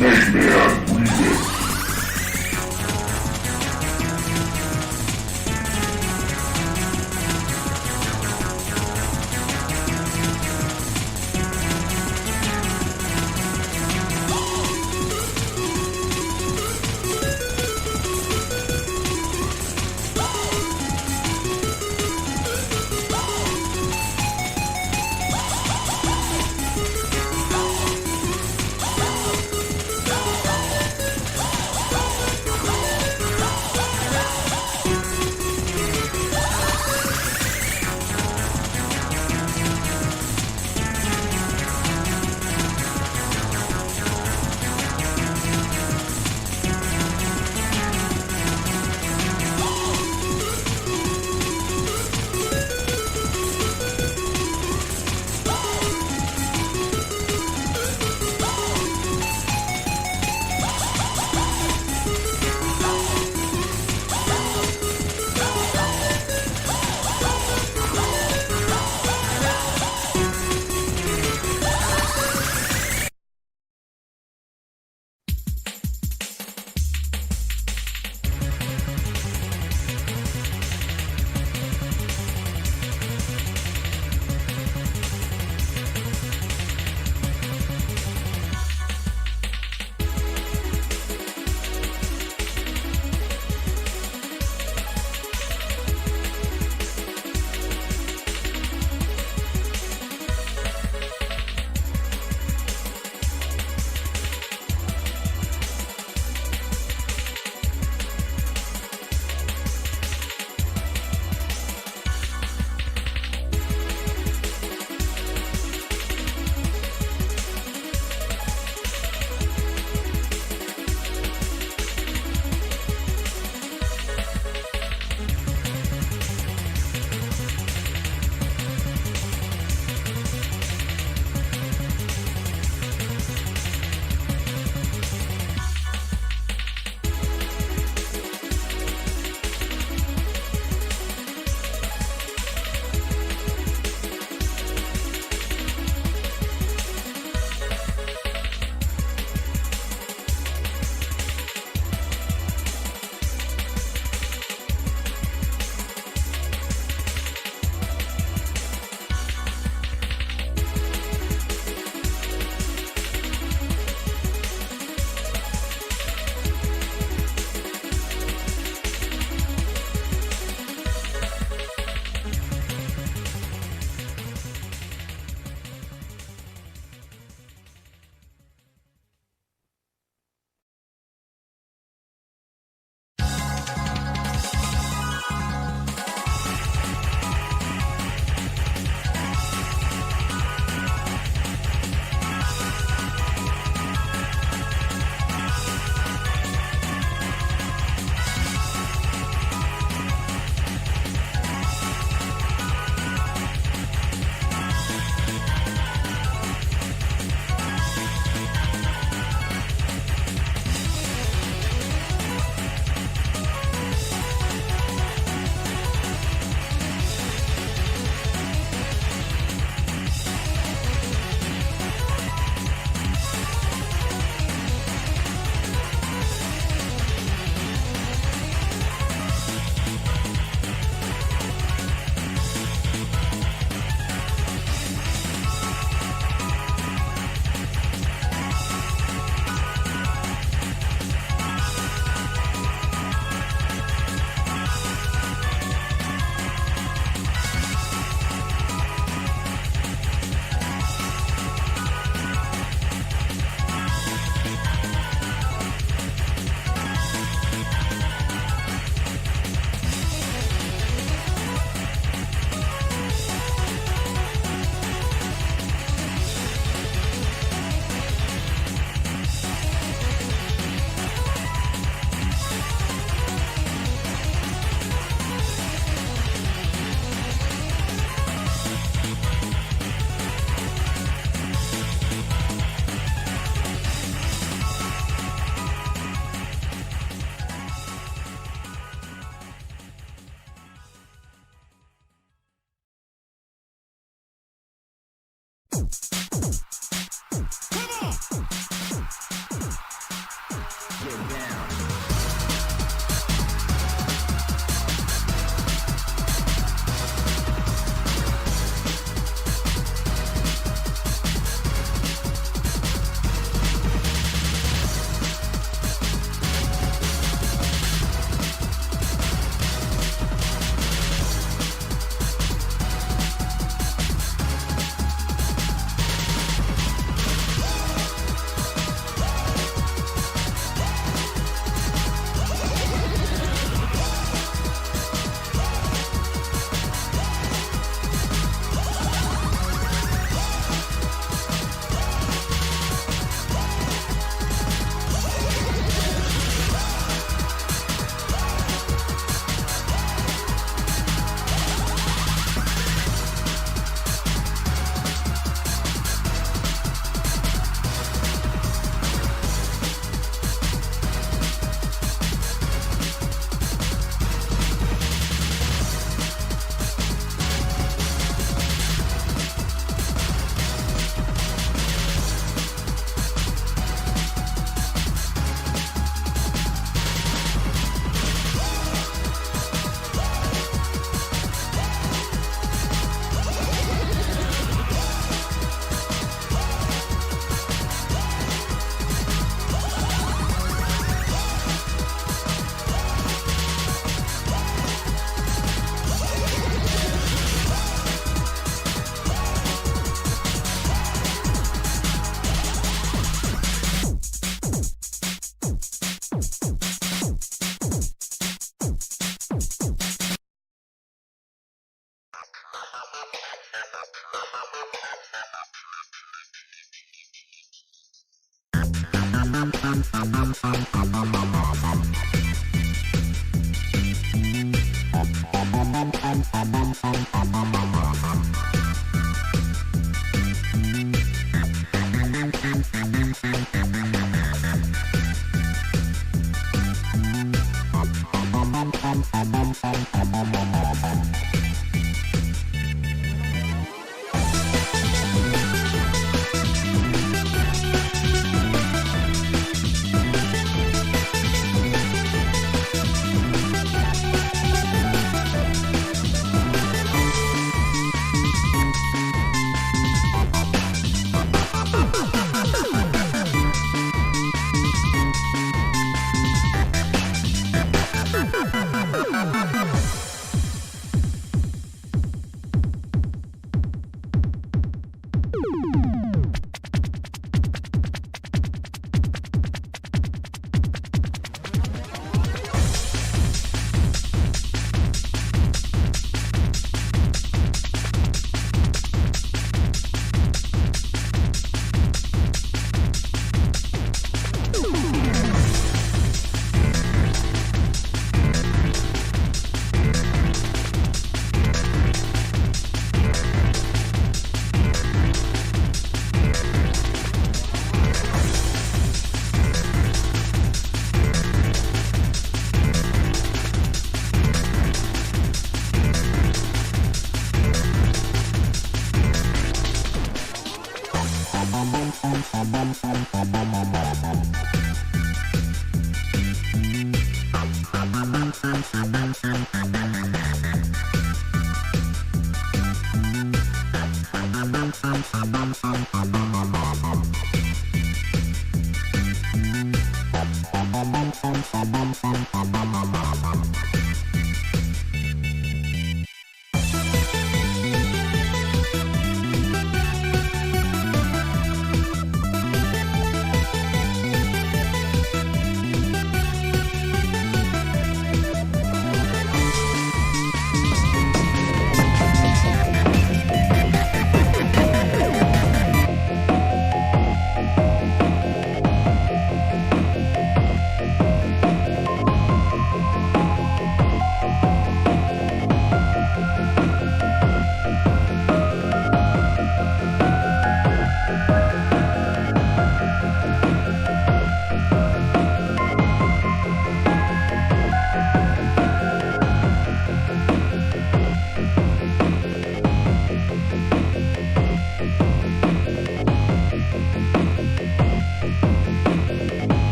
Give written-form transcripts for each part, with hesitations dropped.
Nightmare Remix.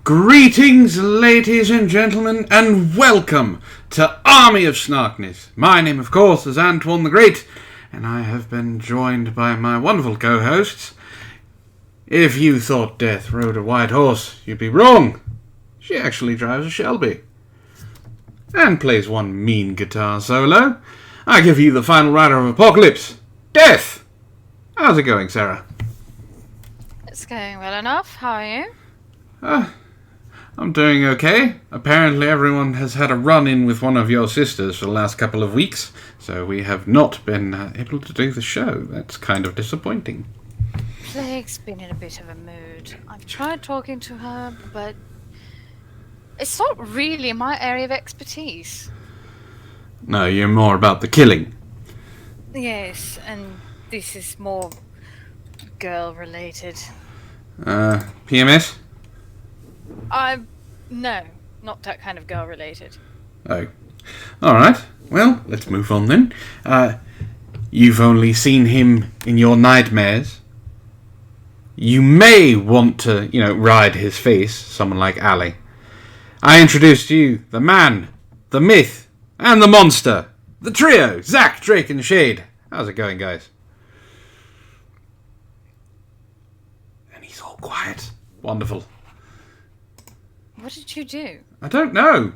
Greetings, ladies and gentlemen, and welcome to Army of Snarkness. My name, of course, is Antoine the Great, and I have been joined by my wonderful co-hosts. If you thought Death rode a white horse, you'd be wrong. She actually drives a Shelby. And plays one mean guitar solo. I give you the final rider of Apocalypse, Death! How's it going, Sarah? It's going well enough. How are you? I'm doing okay. Apparently everyone has had a run-in with one of your sisters for the last couple of weeks, so we have not been able to do the show. That's kind of disappointing. Plague's been in a bit of a mood. I've tried talking to her, but it's not really my area of expertise. No, you're more about the killing. Yes, and this is more girl-related. PMS? No, not that kind of girl-related. Oh. Alright, well, let's move on then. You've only seen him in your nightmares. You may want to, ride his face, someone like Ali. I introduce to you the man, the myth, and the monster. The trio, Zack, Drake, and Shade. How's it going, guys? And he's all quiet. Wonderful. What did you do? I don't know.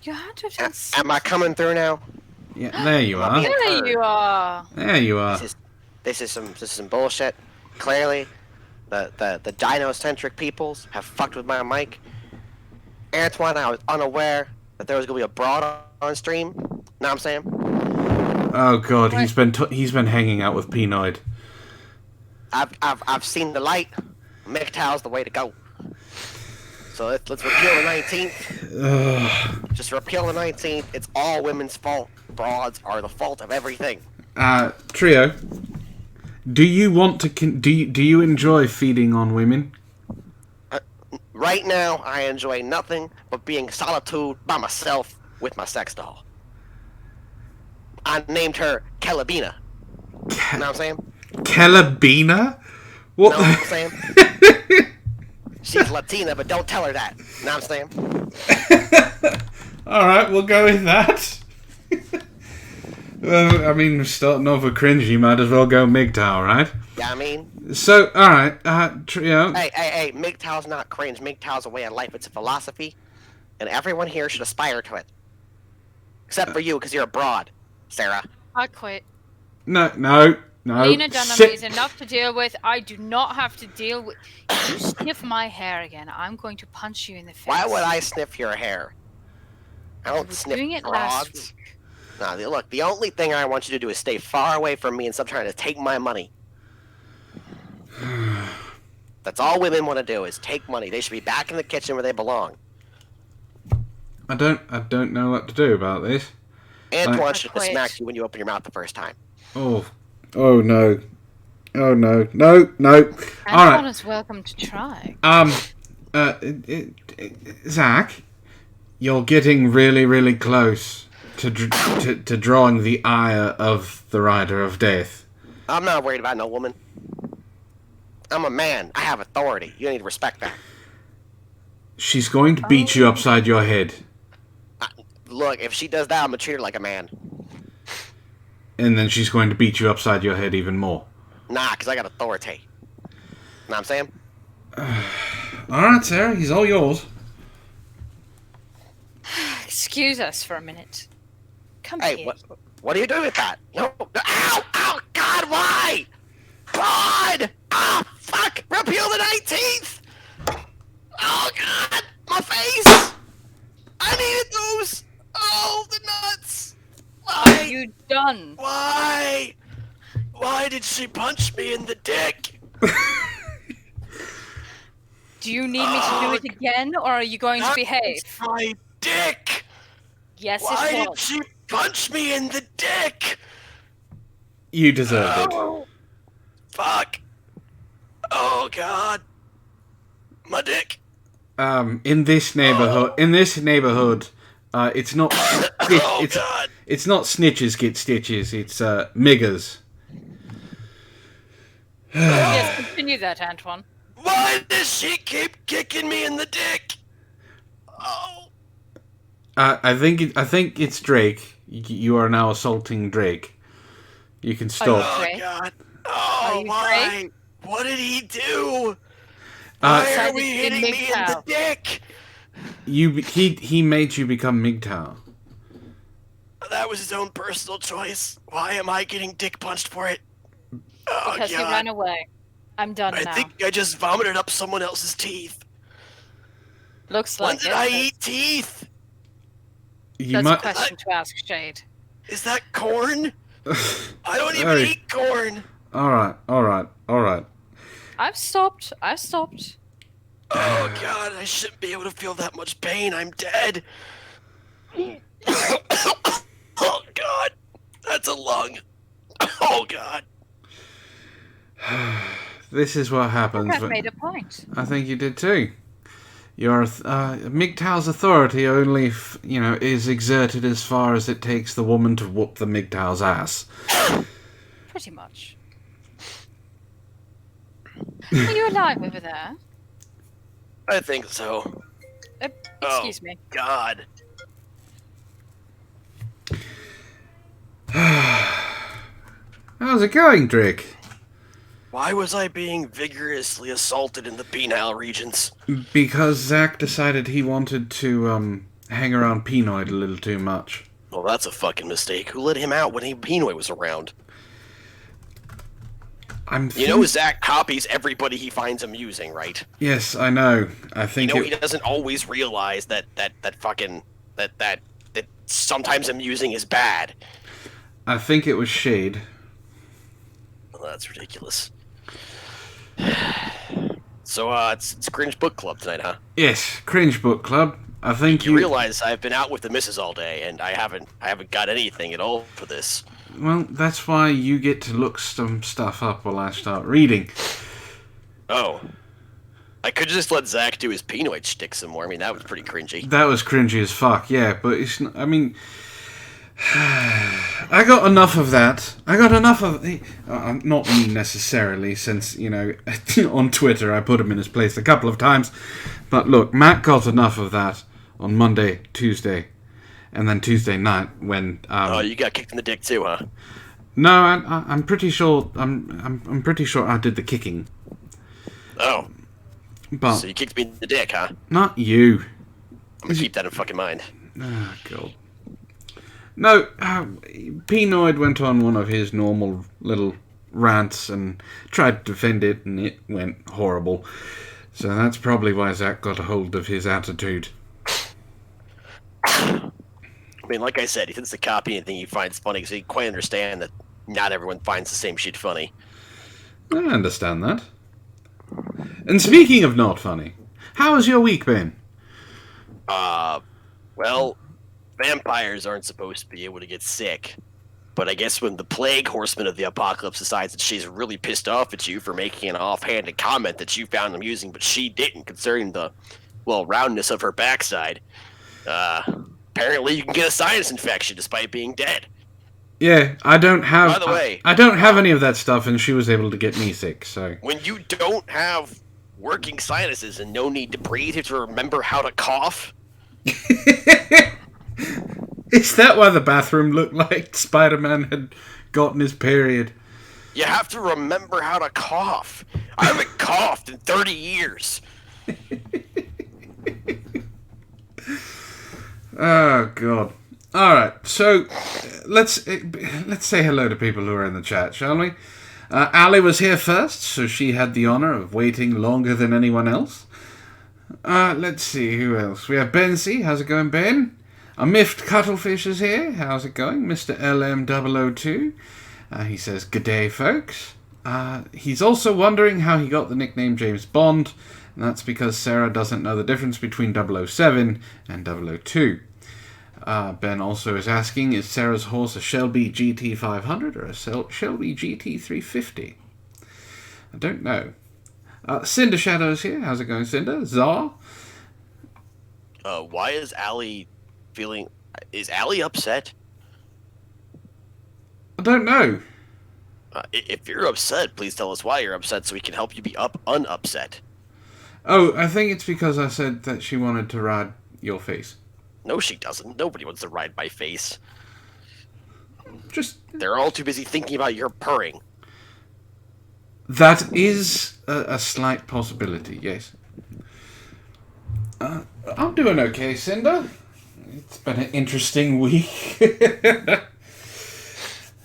You had to have Am I coming through now? Yeah, there you are. There you are. There you are. This is some bullshit. Clearly, the dino-centric peoples have fucked with my mic. Antoine, I was unaware that there was gonna be a broad on stream. Know what I'm saying? Oh God, What? he's been hanging out with Penoid. I've seen the light. MGTOW's the way to go. So let's repeal the 19th. Just repeal the 19th. It's all women's fault. Broads are the fault of everything. Trio, do you want to? Do you enjoy feeding on women? Right now, I enjoy nothing but being solitude by myself with my sex doll. I named her Calabina. You know what I'm saying? Calabina? What? Know what I'm saying? She's Latina, but don't tell her that. You know what I'm saying? Alright, we'll go with that. Well, I mean, starting off with Cringe, you might as well go MGTOW, right? Yeah, I mean... So, alright, Trio... Hey, MGTOW's not cringe. MGTOW's a way of life. It's a philosophy, and everyone here should aspire to it. Except for you, because you're a broad, Sarah. I quit. No. Lena Dunham is enough to deal with. I do not have to deal with. If you sniff my hair again, I'm going to punch you in the face. Why would I sniff your hair? I You don't were sniff doing it last broads. week. Nah, look, the only thing I want you to do is stay far away from me and stop trying to take my money. That's all women want to do is take money. They should be back in the kitchen where they belong. I don't know what to do about this. Antoine should have quit. smacked you when you opened your mouth the first time. Oh no. No. Antoine is welcome to try. Zach, you're getting really, really close to drawing the ire of the Rider of Death. I'm not worried about no woman. I'm a man. I have authority. You need to respect that. She's going to beat you upside your head. Look, if she does that, I'm gonna treat her like a man. And then she's going to beat you upside your head even more. Nah, because I got authority. Know what I'm saying? Alright, Sarah, he's all yours. Excuse us for a minute. Come Hey, here. what are you doing with that? No, ow, God, why? God! Ah, fuck! Repeal the 19th! Oh, God! My face! I needed those! Oh, the nuts! Are Why? you done? Why? Why did she punch me in the dick? Do you need me to do it again, or are you going to behave? That's my dick! Yes, Why it did was. she punch me in the dick? You deserved it. Oh, fuck. Oh, God. My dick. In this neighborhood, it's not. Oh, God. It's not snitches get stitches. It's miggers. Yes, continue that, Antoine. Why does she keep kicking me in the dick? Oh. I think it's Drake. You are now assaulting Drake. You can stop. Oh, Drake? God. Are Oh, you why? Drake? What did he do? Why are Decided we to be hitting me in the MGTOW. dick? He made you become MGTOW. That was his own personal choice. Why am I getting dick punched for it? Oh, Because God. he ran away. I'm done I now. think I just vomited up someone else's teeth. Looks When like did it. I eat teeth? You That's might. a question to ask Shade. Is that corn? I don't even Hey. eat corn. All right. I've stopped. Oh, God, I shouldn't be able to feel that much pain. I'm dead. Oh, God. That's a lung. Oh, God. This is what happens. I've made a point. I think you did too. Your MGTOW's authority only, is exerted as far as it takes the woman to whoop the MGTOW's ass. Pretty much. Are you alive over there? I think so. Excuse me. God. How's it going, Drake? Why was I being vigorously assaulted in the penile regions? Because Zach decided he wanted to hang around Penoid a little too much. Well, that's a fucking mistake. Who let him out when Pinoy was around? You know Zach copies everybody he finds amusing, right? Yes, I know. I think He doesn't always realize that sometimes amusing is bad. I think it was shade. Well, that's ridiculous. So, it's Cringe Book Club tonight, huh? Yes, Cringe Book Club. I think You realize I've been out with the missus all day, and I haven't got anything at all for this. Well, that's why you get to look some stuff up while I start reading. Oh. I could just let Zach do his Pinoid shtick some more. I mean, that was pretty cringy. That was cringy as fuck, yeah, but it's not, I mean... I got enough of that. I got enough of... not me necessarily, since, you know, on Twitter I put him in his place a couple of times. But look, Matt got enough of that on Monday, Tuesday, and then Tuesday night when... oh, you got kicked in the dick too, huh? No, I'm pretty sure... I'm pretty sure I did the kicking. Oh. But So you kicked me in the dick, huh? not you. I'm gonna keep that in fucking mind. Oh, God. No, Pinoid went on one of his normal little rants and tried to defend it, and it went horrible. So that's probably why Zach got a hold of his attitude. I mean, like I said, he tends to copy anything he finds funny, because he quite understand that not everyone finds the same shit funny. I understand that. And speaking of not funny, how has your week been? Well, vampires aren't supposed to be able to get sick. But I guess when the plague horseman of the apocalypse decides that she's really pissed off at you for making an offhanded comment that you found amusing, but she didn't, considering the, well, roundness of her backside, apparently you can get a sinus infection despite being dead. Yeah, I don't have... By the way... I don't have any of that stuff, and she was able to get me sick, so... When you don't have working sinuses and no need to breathe, you have to remember how to cough. Is that why the bathroom looked like Spider-Man had gotten his period? You have to remember how to cough. I haven't coughed in 30 years. Oh, God. Alright, so let's say hello to people who are in the chat, shall we? Ali was here first, so she had the honour of waiting longer than anyone else. Let's see, who else? We have Ben C. How's it going, Ben? A Miffed Cuttlefish is here. How's it going? Mr. LM002. He says, "Good day, folks." He's also wondering how he got the nickname James Bond, and that's because Sarah doesn't know the difference between 007 and 002. Ben also is asking, is Sarah's horse a Shelby GT500 or a Shelby GT350? I don't know. Cinder Shadow's here. How's it going, Cinder? Czar? Why is Allie feeling... Is Allie upset? I don't know. If you're upset, please tell us why you're upset so we can help you be unupset. Oh, I think it's because I said that she wanted to ride your face. No, she doesn't. Nobody wants to ride my face. Just... They're all too busy thinking about your purring. That is a slight possibility, yes. I'm doing okay, Cinder. It's been an interesting week.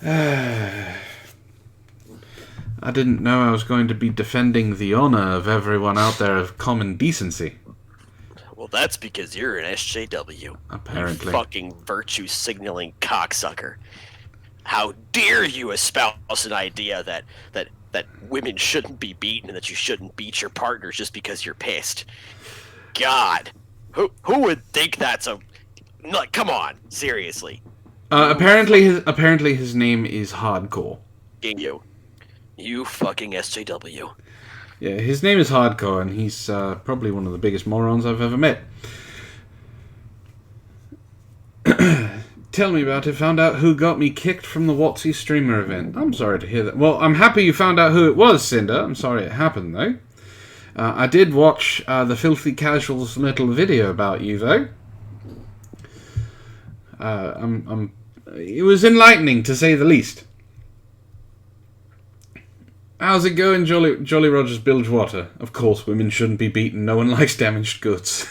I didn't know I was going to be defending the honor of everyone out there of common decency. Well, that's because you're an SJW. Apparently. You fucking virtue-signaling cocksucker. How dare you espouse an idea that women shouldn't be beaten and that you shouldn't beat your partners just because you're pissed. God. Who would think that's a... Like, come on, seriously. Apparently his name is Hardcore. You fucking SJW. Yeah, his name is Hardcore, and he's probably one of the biggest morons I've ever met. Tell me about it. Found out who got me kicked from the WotC streamer event. I'm sorry to hear that. Well, I'm happy you found out who it was, Cinder. I'm sorry it happened, though. I did watch the Filthy Casual's little video about you, though. It was enlightening, to say the least. How's it going, Jolly Rogers Bilgewater? Of course, women shouldn't be beaten. No one likes damaged goods.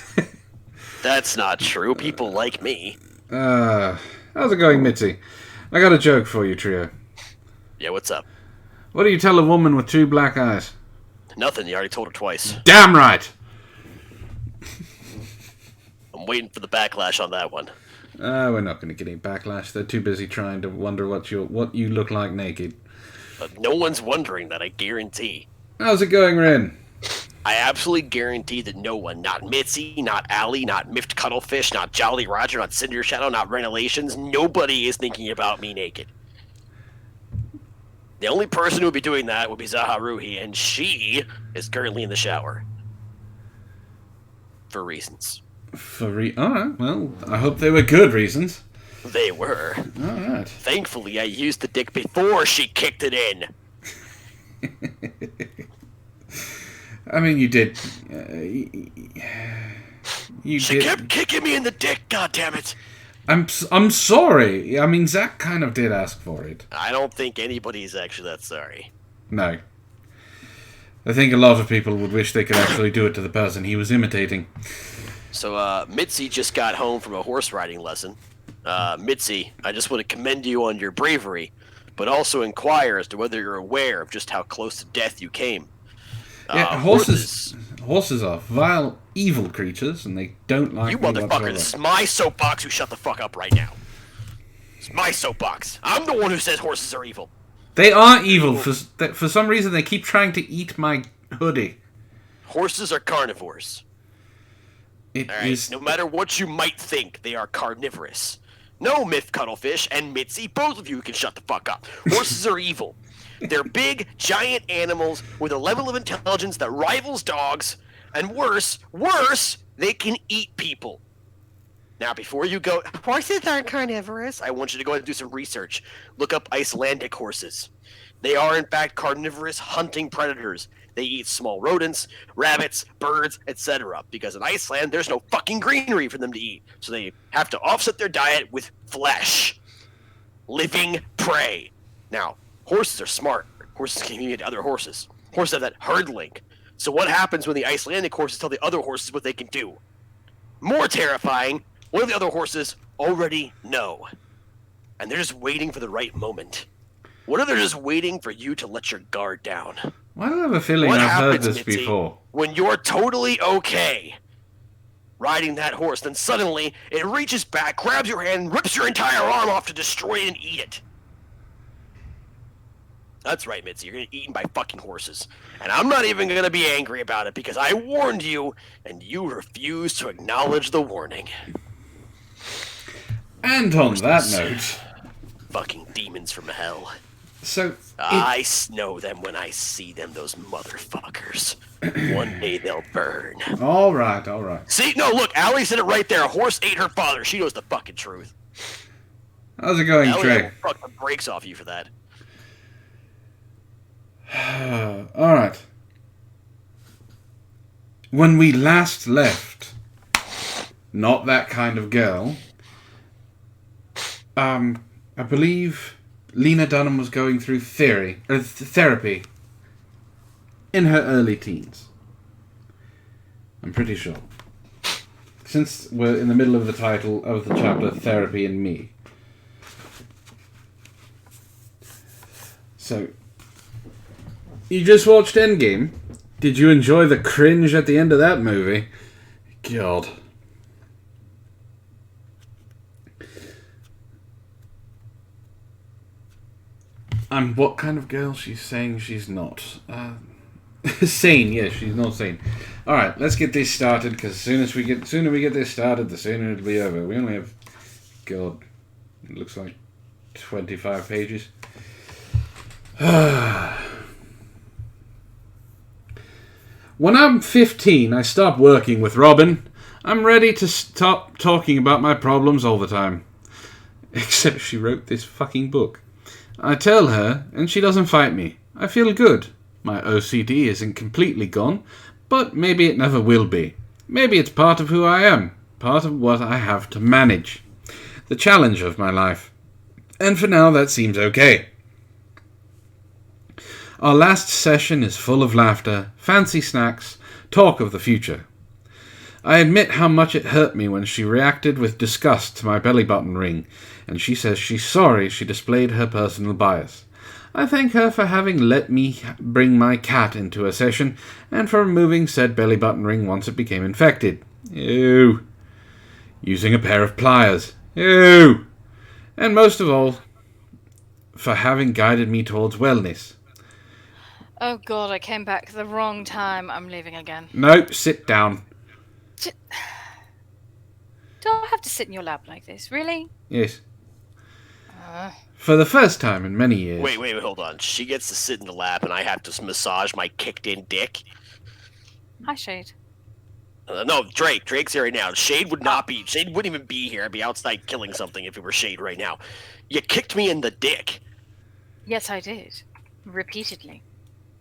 That's not true. People like me. How's it going, Mitzi? I got a joke for you, Trio. Yeah, what's up? What do you tell a woman with two black eyes? Nothing. You already told her twice. Damn right! I'm waiting for the backlash on that one. We're not going to get any backlash. They're too busy trying to wonder what you look like naked. But no one's wondering that, I guarantee. How's it going, Wren? I absolutely guarantee that no one, not Mitzi, not Allie, not Miffed Cuttlefish, not Jolly Roger, not Cinder Shadow, not Renovations, nobody is thinking about me naked. The only person who would be doing that would be Zaha Ruhi, and she is currently in the shower. For reasons. Alright, well, I hope they were good reasons. They were. Alright. Thankfully, I used the dick before she kicked it in. I mean, you did. She kept kicking me in the dick, goddammit. I'm sorry. I mean, Zach kind of did ask for it. I don't think anybody's actually that sorry. No. I think a lot of people would wish they could actually do it to the person he was imitating. So, Mitzi just got home from a horse riding lesson. Mitzi, I just want to commend you on your bravery, but also inquire as to whether you're aware of just how close to death you came. Yeah, horses are vile, evil creatures, and they don't like you me motherfucker, whatsoever. this is my soapbox, who shut the fuck up right now. It's my soapbox. I'm the one who says horses are evil. They are evil. For some reason, they keep trying to eat my hoodie. Horses are carnivores. Alright, no matter what you might think, they are carnivorous. No, Myth Cuttlefish and Mitzi, both of you can shut the fuck up. Horses are evil. They're big, giant animals with a level of intelligence that rivals dogs, and worse, they can eat people. Now, before you go, horses aren't carnivorous, I want you to go ahead and do some research. Look up Icelandic horses. They are, in fact, carnivorous hunting predators. They eat small rodents, rabbits, birds, etc. Because in Iceland, there's no fucking greenery for them to eat. So they have to offset their diet with flesh. Living prey. Now, horses are smart. Horses can communicate to other horses. Horses have that herd link. So what happens when the Icelandic horses tell the other horses what they can do? More terrifying, one of the other horses already know. And they're just waiting for the right moment. What if they're just waiting for you to let your guard down? Why do I have a feeling What I've heard happens, this Mitzi, before? when you're totally okay riding that horse, then suddenly it reaches back, grabs your hand, rips your entire arm off to destroy it and eat it. That's right, Mitzi. You're going to get eaten by fucking horses. And I'm not even going to be angry about it because I warned you, and you refused to acknowledge the warning. And on that note... Fucking demons from hell. So... I know them when I see them, those motherfuckers. One day they'll burn. Alright. See? No, look, Allie said it right there. A horse ate her father. She knows the fucking truth. How's it going, Allie, Trey? I will fuck the brakes off you for that. Alright. When we last left Not That Kind of Girl, I believe Lena Dunham was going through therapy in her early teens. I'm pretty sure. Since we're in the middle of the title of the chapter, Therapy and Me. So, you just watched Endgame. Did you enjoy the cringe at the end of that movie? God. And what kind of girl she's saying she's not? Sane, yes, she's not sane. Alright, let's get this started, because sooner we get this started, the sooner it'll be over. We only have, God, it looks like 25 pages. When I'm 15, I stop working with Robin. I'm ready to stop talking about my problems all the time. Except she wrote this fucking book. I tell her, and she doesn't fight me. I feel good. My OCD isn't completely gone, but maybe it never will be. Maybe it's part of who I am, part of what I have to manage. The challenge of my life. And for now, that seems okay. Our last session is full of laughter, fancy snacks, talk of the future. I admit how much it hurt me when she reacted with disgust to my belly button ring, and she says she's sorry she displayed her personal bias. I thank her for having let me bring my cat into a session, and for removing said belly button ring once it became infected. Ew. Using a pair of pliers. You! And most of all, for having guided me towards wellness. Oh god, I came back the wrong time. I'm leaving again. No, sit down. Do I have to sit in your lap like this? Really? Yes. For the first time in many years. Wait, hold on. She gets to sit in the lap and I have to massage my kicked-in dick? Hi, Shade. No, Drake. Drake's here right now. Shade wouldn't even be here. I'd be outside killing something if it were Shade right now. You kicked me in the dick. Yes, I did. Repeatedly.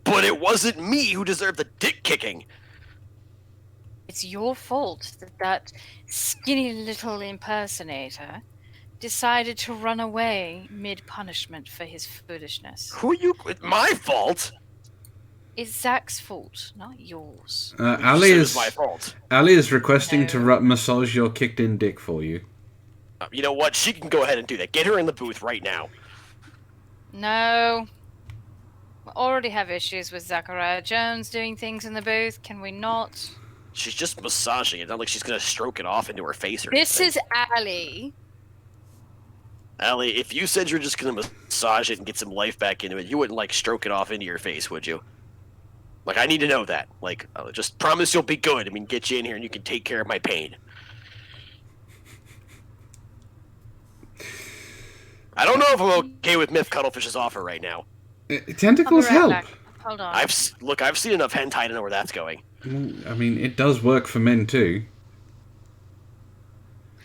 But it wasn't me who deserved the dick kicking. It's your fault that that skinny little impersonator decided to run away mid-punishment for his foolishness. Who are you? It's my fault. It's Zach's fault, not yours. Ali It was my fault. Ali is requesting No. to massage your kicked-in dick for you. You know what? She can go ahead and do that. Get her in the booth right now. No. We already have issues with Zachariah Jones doing things in the booth. Can we not? She's just massaging it. Not like she's gonna stroke it off into her face or This anything. is Ali. Allie, if you said you're just gonna massage it and get some life back into it, you wouldn't like stroke it off into your face, would you? Like, I need to know that. Like, just promise you'll be good. I mean, get you in here and you can take care of my pain. I don't know if I'm okay with Myth Cuttlefish's offer right now. Tentacles I'll be right help. back. Hold on. I've seen enough hentai to know where that's going. I mean, it does work for men too.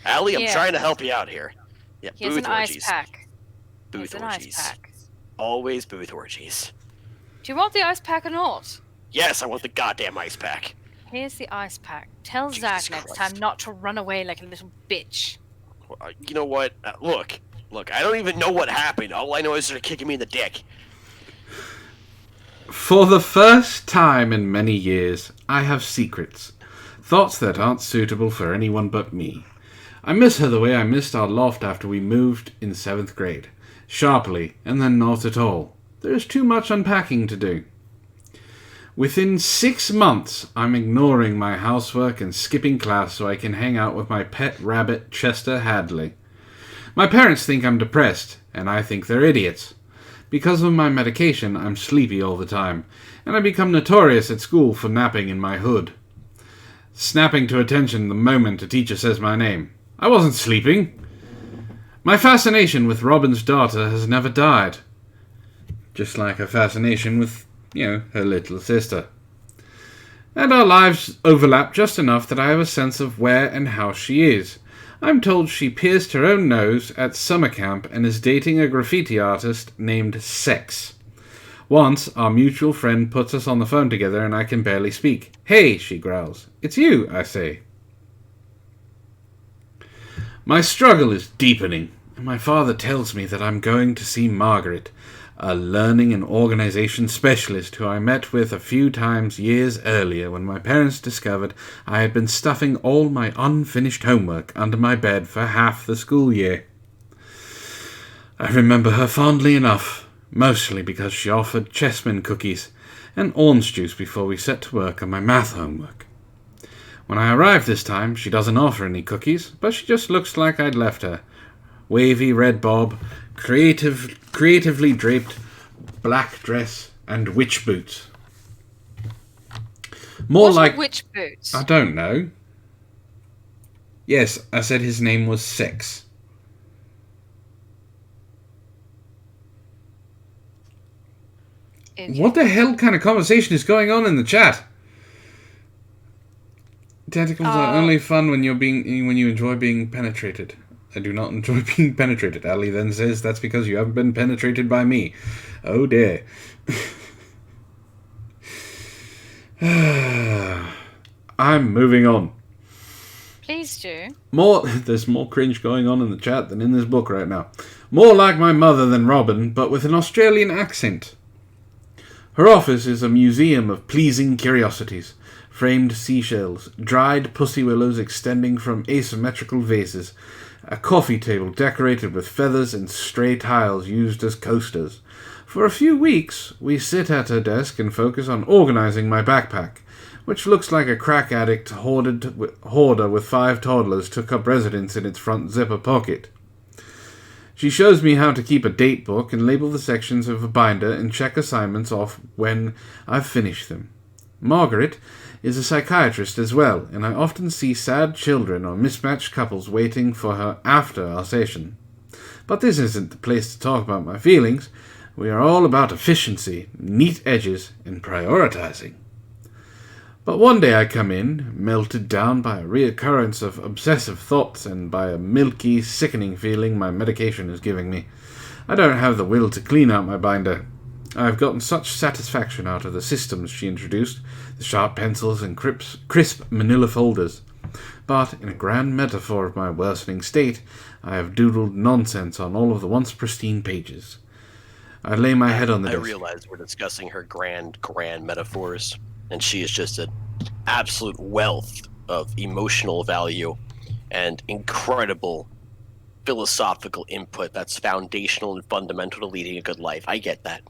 Allie, I'm Yeah. trying to help you out here. Yeah, Here's booth an ice orgies. pack. Booth Here's an orgies. ice pack. Always booth orgies. Do you want the ice pack or not? Yes, I want the goddamn ice pack. Here's the ice pack. Tell Jesus Zach next Christ. time not to run away like a little bitch. You know what? Look, I don't even know what happened. All I know is they're kicking me in the dick. For the first time in many years, I have secrets. Thoughts that aren't suitable for anyone but me. I miss her the way I missed our loft after we moved in 7th grade. Sharply, and then not at all. There is too much unpacking to do. Within 6 months, I'm ignoring my housework and skipping class so I can hang out with my pet rabbit, Chester Hadley. My parents think I'm depressed, and I think they're idiots. Because of my medication, I'm sleepy all the time, and I become notorious at school for napping in my hood. Snapping to attention the moment a teacher says my name. I wasn't sleeping. My fascination with Robin's daughter has never died. Just like her fascination with, her little sister. And our lives overlap just enough that I have a sense of where and how she is. I'm told she pierced her own nose at summer camp and is dating a graffiti artist named Sex. Once, our mutual friend puts us on the phone together and I can barely speak. "Hey," she growls. "It's you," I say. My struggle is deepening, and my father tells me that I'm going to see Margaret, a learning and organization specialist who I met with a few times years earlier when my parents discovered I had been stuffing all my unfinished homework under my bed for half the school year. I remember her fondly enough, mostly because she offered chessmen cookies and orange juice before we set to work on my math homework. When I arrive this time, she doesn't offer any cookies, but she just looks like I'd left her. Wavy red bob, creatively draped black dress, and witch boots. More What like... are witch boots? I don't know. Yes, I said his name was Sex. What the hell kind of conversation is going on in the chat? Tentacles are only fun when you enjoy being penetrated. I do not enjoy being penetrated. Ali then says that's because you haven't been penetrated by me. Oh dear. I'm moving on. Please do. There's more cringe going on in the chat than in this book right now. More like my mother than Robin, but with an Australian accent. Her office is a museum of pleasing curiosities. Framed seashells, dried pussy willows extending from asymmetrical vases, a coffee table decorated with feathers and stray tiles used as coasters. For a few weeks, we sit at her desk and focus on organizing my backpack. which looks like a crack addict hoarder with 5 toddlers took up residence in its front zipper pocket. She shows me how to keep a date book and label the sections of a binder and check assignments off when I've finished them. Margaret is a psychiatrist as well, and I often see sad children or mismatched couples waiting for her after our session. But this isn't the place to talk about my feelings. We are all about efficiency, neat edges, and prioritizing. But one day I come in, melted down by a reoccurrence of obsessive thoughts and by a milky, sickening feeling my medication is giving me. I don't have the will to clean out my binder. I have gotten such satisfaction out of the systems she introduced, the sharp pencils and crisp manila folders. But, in a grand metaphor of my worsening state, I have doodled nonsense on all of the once pristine pages. I lay my head on the desk. I realize we're discussing her grand metaphors, and she is just an absolute wealth of emotional value and incredible philosophical input that's foundational and fundamental to leading a good life. I get that.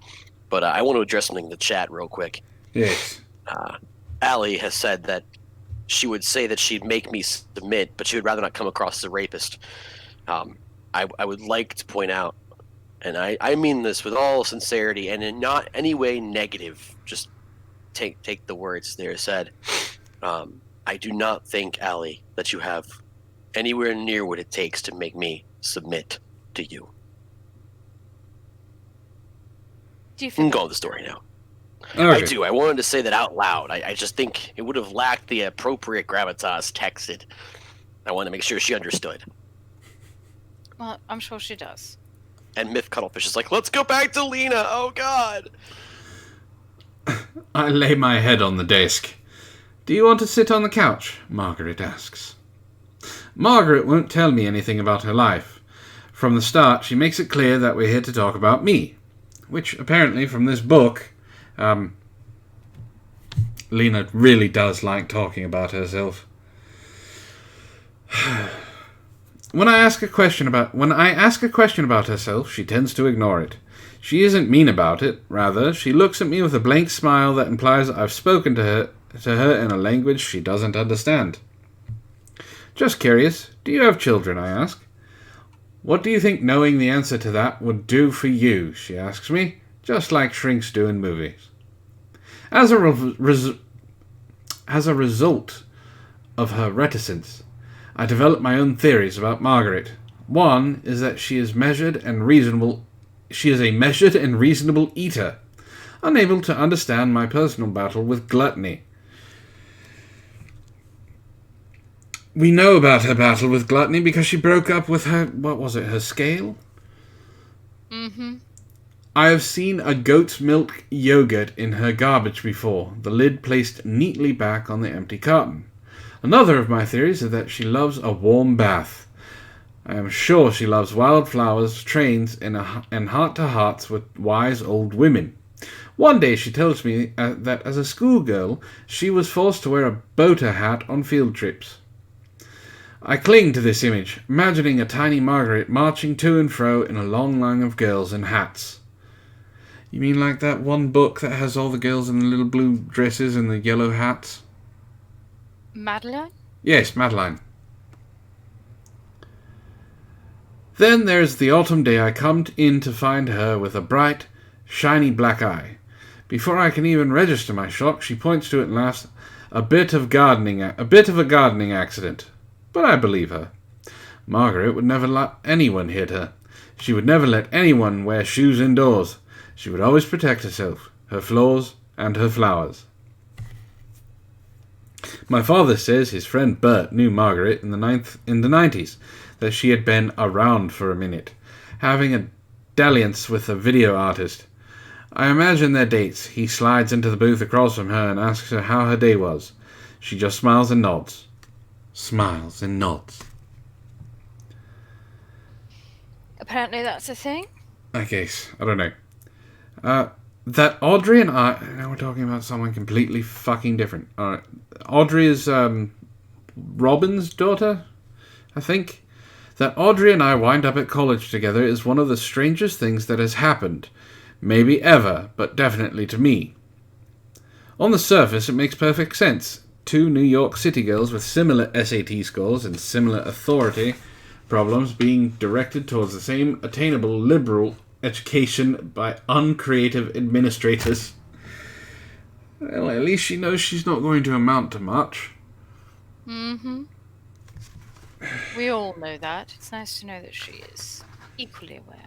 But I want to address something in the chat real quick. Yes. Allie has said that she would say that she'd make me submit, but she would rather not come across as a rapist. I would like to point out, and I mean this with all sincerity and in not any way negative, just take the words there said. I do not think, Allie, that you have anywhere near what it takes to make me submit to you. Do you You can think go on the story now. Okay. I do. I wanted to say that out loud. I just think it would have lacked the appropriate gravitas texted. I wanted to make sure she understood. Well, I'm sure she does. And Myth Cuttlefish is like, let's go back to Lena. Oh, God. I lay my head on the desk. Do you want to sit on the couch? Margaret asks. Margaret won't tell me anything about her life. From the start, she makes it clear that we're here to talk about me. Which, apparently, from this book, Lena really does like talking about herself. When I ask a question about herself, she tends to ignore it. She isn't mean about it. Rather, she looks at me with a blank smile that implies I've spoken to her in a language she doesn't understand. Just curious, do you have children? I ask. What do you think knowing the answer to that would do for you? She asks me, just like shrinks do in movies. As a result of her reticence, I develop my own theories about Margaret. One is that she is a measured and reasonable eater, unable to understand my personal battle with gluttony. We know about her battle with gluttony because she broke up with her scale? Mm-hmm. I have seen a goat's milk yogurt in her garbage before, the lid placed neatly back on the empty carton. Another of my theories is that she loves a warm bath. I am sure she loves wildflowers, trains, and heart-to-hearts with wise old women. One day she tells me that as a schoolgirl, she was forced to wear a boater hat on field trips. I cling to this image, imagining a tiny Margaret marching to and fro in a long line of girls in hats. You mean like that one book that has all the girls in the little blue dresses and the yellow hats? Madeline? Yes, Madeline. Then there's the autumn day I come in to find her with a bright, shiny black eye. Before I can even register my shock, she points to it and laughs. A bit of a gardening accident. But I believe her. Margaret would never let anyone hit her. She would never let anyone wear shoes indoors. She would always protect herself, her floors, and her flowers. My father says his friend Bert knew Margaret in the 90s, that she had been around for a minute, having a dalliance with a video artist. I imagine their dates. He slides into the booth across from her and asks her how her day was. She just smiles and nods. Smiles and nods. Apparently that's a thing. I guess. I don't know. That Audrey and I... Now we're talking about someone completely fucking different. Audrey is Robin's daughter, I think. That Audrey and I wind up at college together is one of the strangest things that has happened. Maybe ever, but definitely to me. On the surface, it makes perfect sense. Two New York City girls with similar SAT scores and similar authority problems being directed towards the same attainable liberal education by uncreative administrators. Well, at least she knows she's not going to amount to much. Mm-hmm. We all know that. It's nice to know that she is equally aware.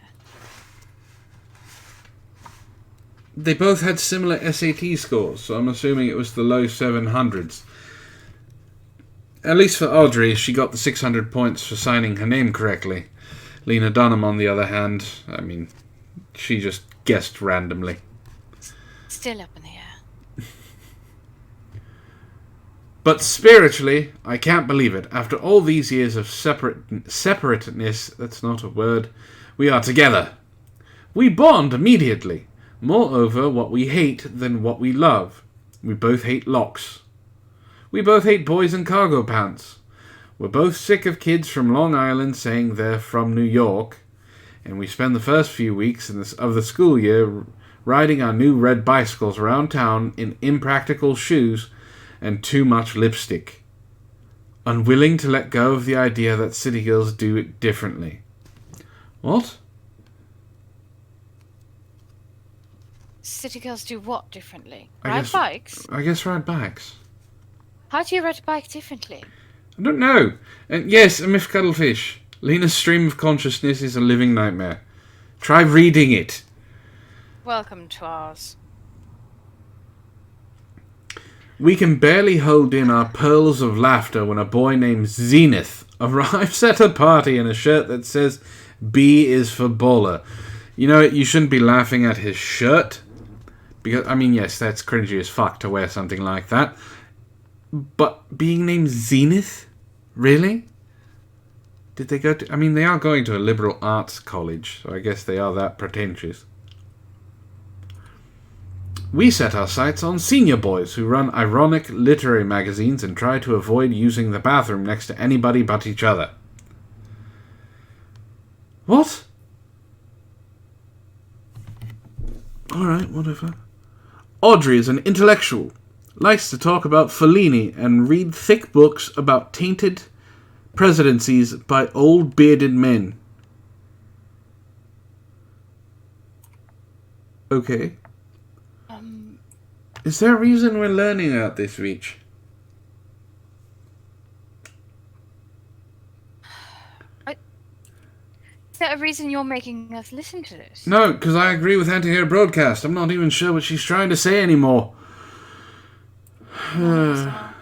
They both had similar SAT scores, so I'm assuming it was the low 700s. At least for Audrey, she got the 600 points for signing her name correctly. Lena Dunham, on the other hand, I mean, she just guessed randomly. Still up in the air. But spiritually, I can't believe it. After all these years of separateness, that's not a word, we are together. We bond immediately. Moreover, what we hate than what we love. We both hate locks. We both hate boys in cargo pants. We're both sick of kids from Long Island saying they're from New York. And we spend the first few weeks of the school year riding our new red bicycles around town in impractical shoes and too much lipstick. Unwilling to let go of the idea that city girls do it differently. What? City girls do what differently? Ride bikes? I guess ride bikes. How do you ride a bike differently? I don't know. And yes, a myth cuttlefish. Lena's stream of consciousness is a living nightmare. Try reading it. Welcome to ours. We can barely hold in our pearls of laughter when a boy named Zenith arrives at a party in a shirt that says B is for baller. You know, you shouldn't be laughing at his shirt. Because, I mean, yes, that's cringy as fuck to wear something like that. But being named Zenith? Really? Did they go to... I mean, they are going to a liberal arts college, so I guess they are that pretentious. We set our sights on senior boys who run ironic literary magazines and try to avoid using the bathroom next to anybody but each other. What? Alright, whatever. Audrey is an intellectual. Likes to talk about Fellini and read thick books about tainted presidencies by old bearded men. Okay. Is there a reason we're learning about this, Reach? Is that a reason you're making us listen to this? No, because I agree with anti-hero broadcast. I'm not even sure what she's trying to say anymore.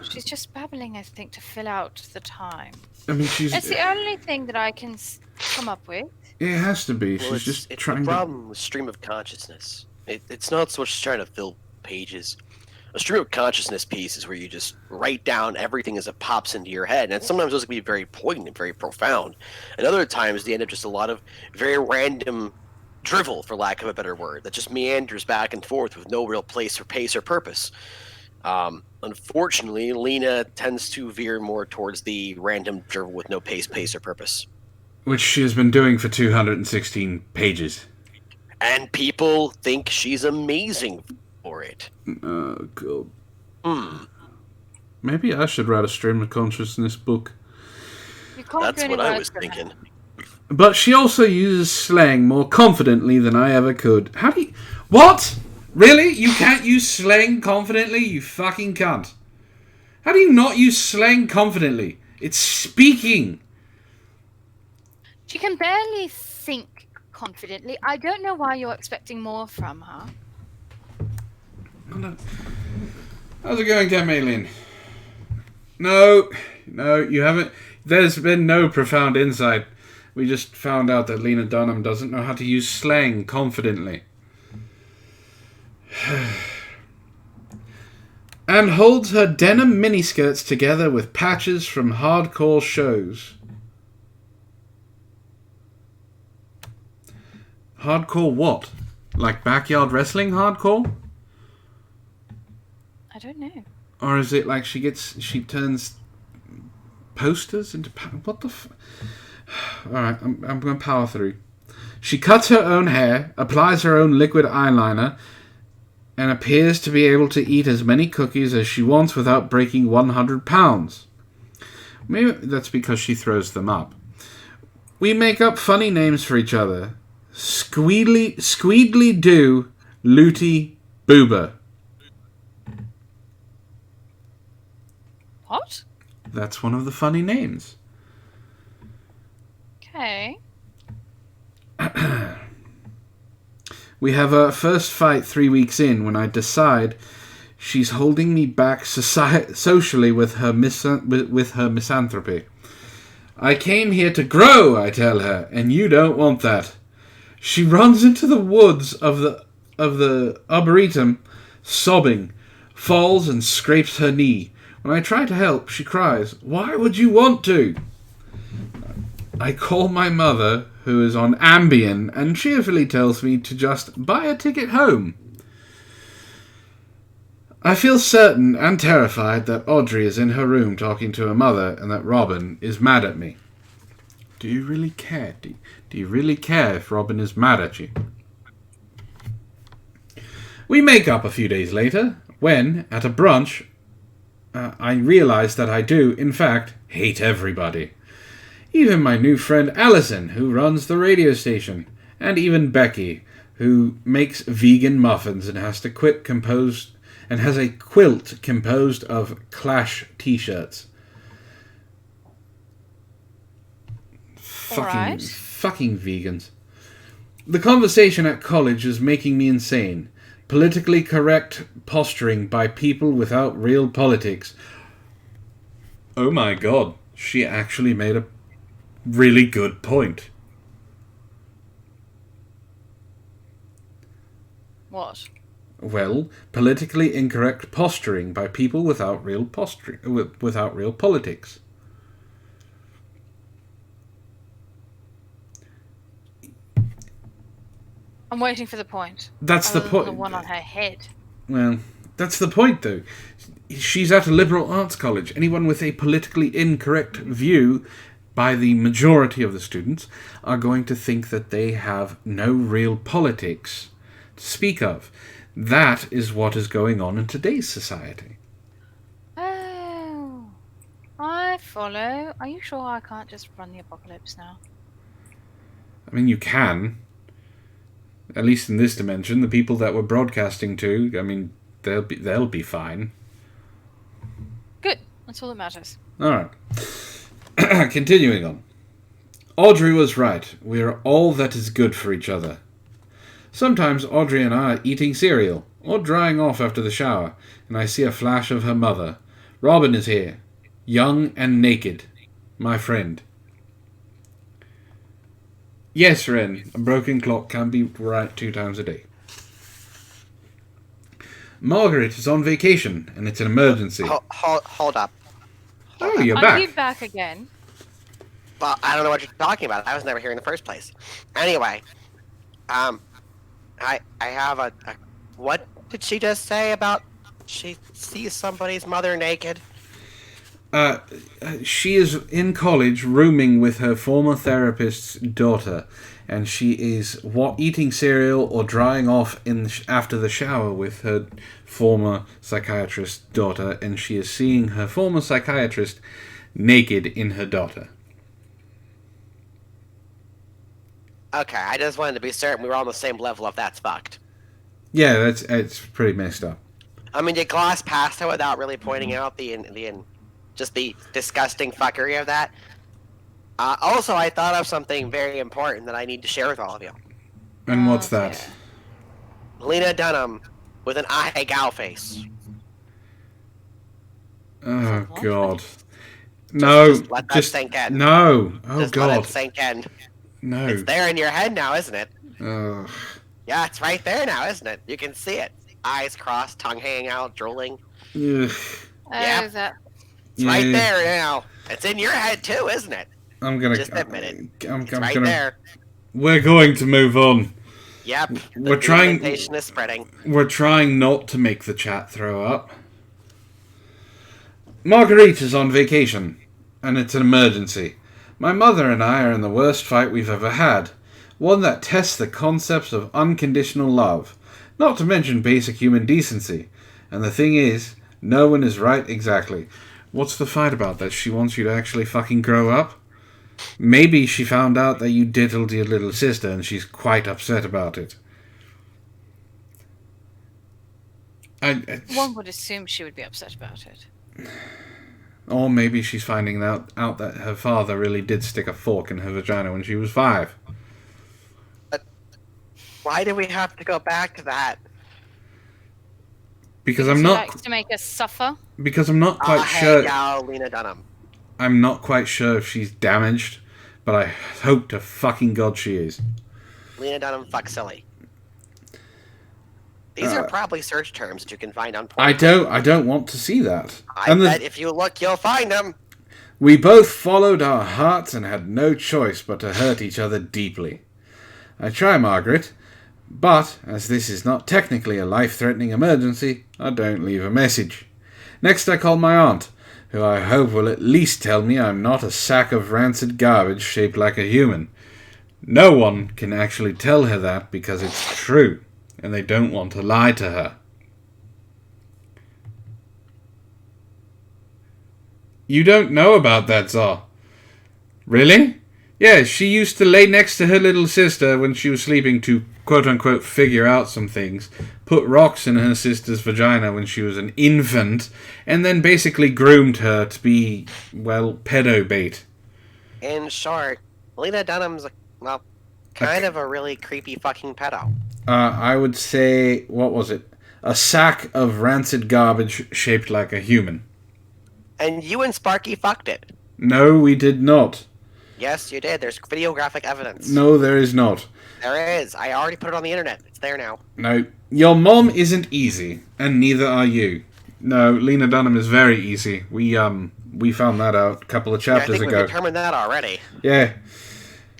She's just babbling, I think, to fill out the time. I mean, she's... It's the only thing that I can come up with. It has to be. Well, she's just trying the problem with stream of consciousness. It's not so much she's trying to fill pages. A stream of consciousness piece is where you just write down everything as it pops into your head. And sometimes those can be very poignant, very profound. And other times they end up just a lot of very random drivel, for lack of a better word, that just meanders back and forth with no real place or pace or purpose. Unfortunately, Lena tends to veer more towards the random drivel with no pace or purpose. Which she has been doing for 216 pages. And people think she's amazing for it. Oh, God. Maybe I should write a stream of consciousness book. That's what I was thinking. But she also uses slang more confidently than I ever could. How do you... What? Really? You can't use slang confidently? You fucking cunt. How do you not use slang confidently? It's speaking. She can barely think confidently. I don't know why you're expecting more from her. How's it going, Damn Alien? No, you haven't. There's been no profound insight. We just found out that Lena Dunham doesn't know how to use slang confidently. And holds her denim miniskirts together with patches from hardcore shows. Hardcore what? Like backyard wrestling hardcore? I don't know. Or is it like she turns posters into... What the Alright, I'm going to power through. She cuts her own hair, applies her own liquid eyeliner, and appears to be able to eat as many cookies as she wants without breaking 100 pounds. Maybe that's because she throws them up. We make up funny names for each other. Squeedly Doo, Looty, Boober. What? That's one of the funny names. Okay. We have our first fight 3 weeks in when I decide she's holding me back socially with her misanthropy. I came here to grow, I tell her, and you don't want that. She runs into the woods of the arboretum, sobbing, falls and scrapes her knee. When I try to help, she cries, "Why would you want to?" I call my mother, who is on Ambien, and cheerfully tells me to just buy a ticket home. I feel certain and terrified that Audrey is in her room talking to her mother and that Robin is mad at me. Do you really care? Do you really care if Robin is mad at you? We make up a few days later, when, at a brunch, I realise that I do, in fact, hate everybody. Even my new friend Alison, who runs the radio station, and even Becky, who makes vegan muffins and has a quilt composed of Clash t-shirts. Fucking vegans. The conversation at college is making me insane. Politically correct posturing by people without real politics. Oh my god, she actually made a really good point. What? Well, politically incorrect posturing by people without real politics. I'm waiting for the point. That's the point. The one on her head. Well, that's the point, though. She's at a liberal arts college. Anyone with a politically incorrect view by the majority of the students are going to think that they have no real politics to speak of. That is what is going on in today's society. Oh, I follow. Are you sure I can't just run the apocalypse now? I mean, you can. At least in this dimension, the people that we're broadcasting to, I mean, they'll be fine. Good. That's all that matters. Alright. Continuing on. Audrey was right. We are all that is good for each other. Sometimes Audrey and I are eating cereal, or drying off after the shower, and I see a flash of her mother. Robin is here, young and naked. My friend. Yes, Wren, a broken clock can be right 2 times a day. Margaret is on vacation, and it's an emergency. Hold up. Oh, you're Are back. you back again? Well, I don't know what you're talking about. I was never here in the first place. Anyway, I have a what did she just say about she sees somebody's mother naked? She is in college rooming with her former therapist's daughter, and she is eating cereal or drying off after the shower with her former psychiatrist's daughter, and she is seeing her former psychiatrist naked in her daughter. Okay, I just wanted to be certain we were on the same level of that's fucked. Yeah, it's pretty messed up. I mean, you gloss past it without really pointing out just the disgusting fuckery of that. Also, I thought of something very important that I need to share with all of you. And what's that? Lena Dunham with an I gal face. Oh, God. No. Just let that sink in. No. Oh, just God. Let it sink in. No. It's there in your head now, isn't it? Ugh. Yeah, it's right there now, isn't it? You can see it. Eyes crossed, tongue hanging out, drooling. Ugh. Yep. That... It's right there now. It's in your head too, isn't it? I'm gonna just admit it. I'm right gonna, there. We're going to move on. Yep. We're trying. The is spreading. We're trying not to make the chat throw up. Marguerite is on vacation, and it's an emergency. My mother and I are in the worst fight we've ever had. One that tests the concepts of unconditional love. Not to mention basic human decency. And the thing is, no one is right exactly. What's the fight about that? She wants you to actually fucking grow up? Maybe she found out that you diddled your little sister and she's quite upset about it. One would assume she would be upset about it. Or maybe she's finding out that her father really did stick a fork in her vagina when she was 5. But why do we have to go back to that? Because She likes to make us suffer. Because I'm not quite sure. Hey, yo, Lena Dunham. I'm not quite sure if she's damaged, but I hope to fucking God she is. Lena Dunham fuck silly. These are probably search terms that you can find on porn. I don't want to see that. I bet if you look, you'll find them. We both followed our hearts and had no choice but to hurt each other deeply. I try, Margaret, but as this is not technically a life-threatening emergency, I don't leave a message. Next I call my aunt, who I hope will at least tell me I'm not a sack of rancid garbage shaped like a human. No one can actually tell her that because it's true, and they don't want to lie to her. You don't know about that, Tsar? Really? Yeah, she used to lay next to her little sister when she was sleeping to quote-unquote figure out some things, put rocks in her sister's vagina when she was an infant, and then basically groomed her to be, well, pedo bait. In short, Lena Dunham's, well, kind of a really creepy fucking pedo. I would say, what was it? A sack of rancid garbage shaped like a human. And you and Sparky fucked it. No, we did not. Yes, you did. There's videographic evidence. No, there is not. There is. I already put it on the internet. It's there now. No, your mom isn't easy, and neither are you. No, Lena Dunham is very easy. We found that out a couple of chapters I think ago. we determined that already. Yeah.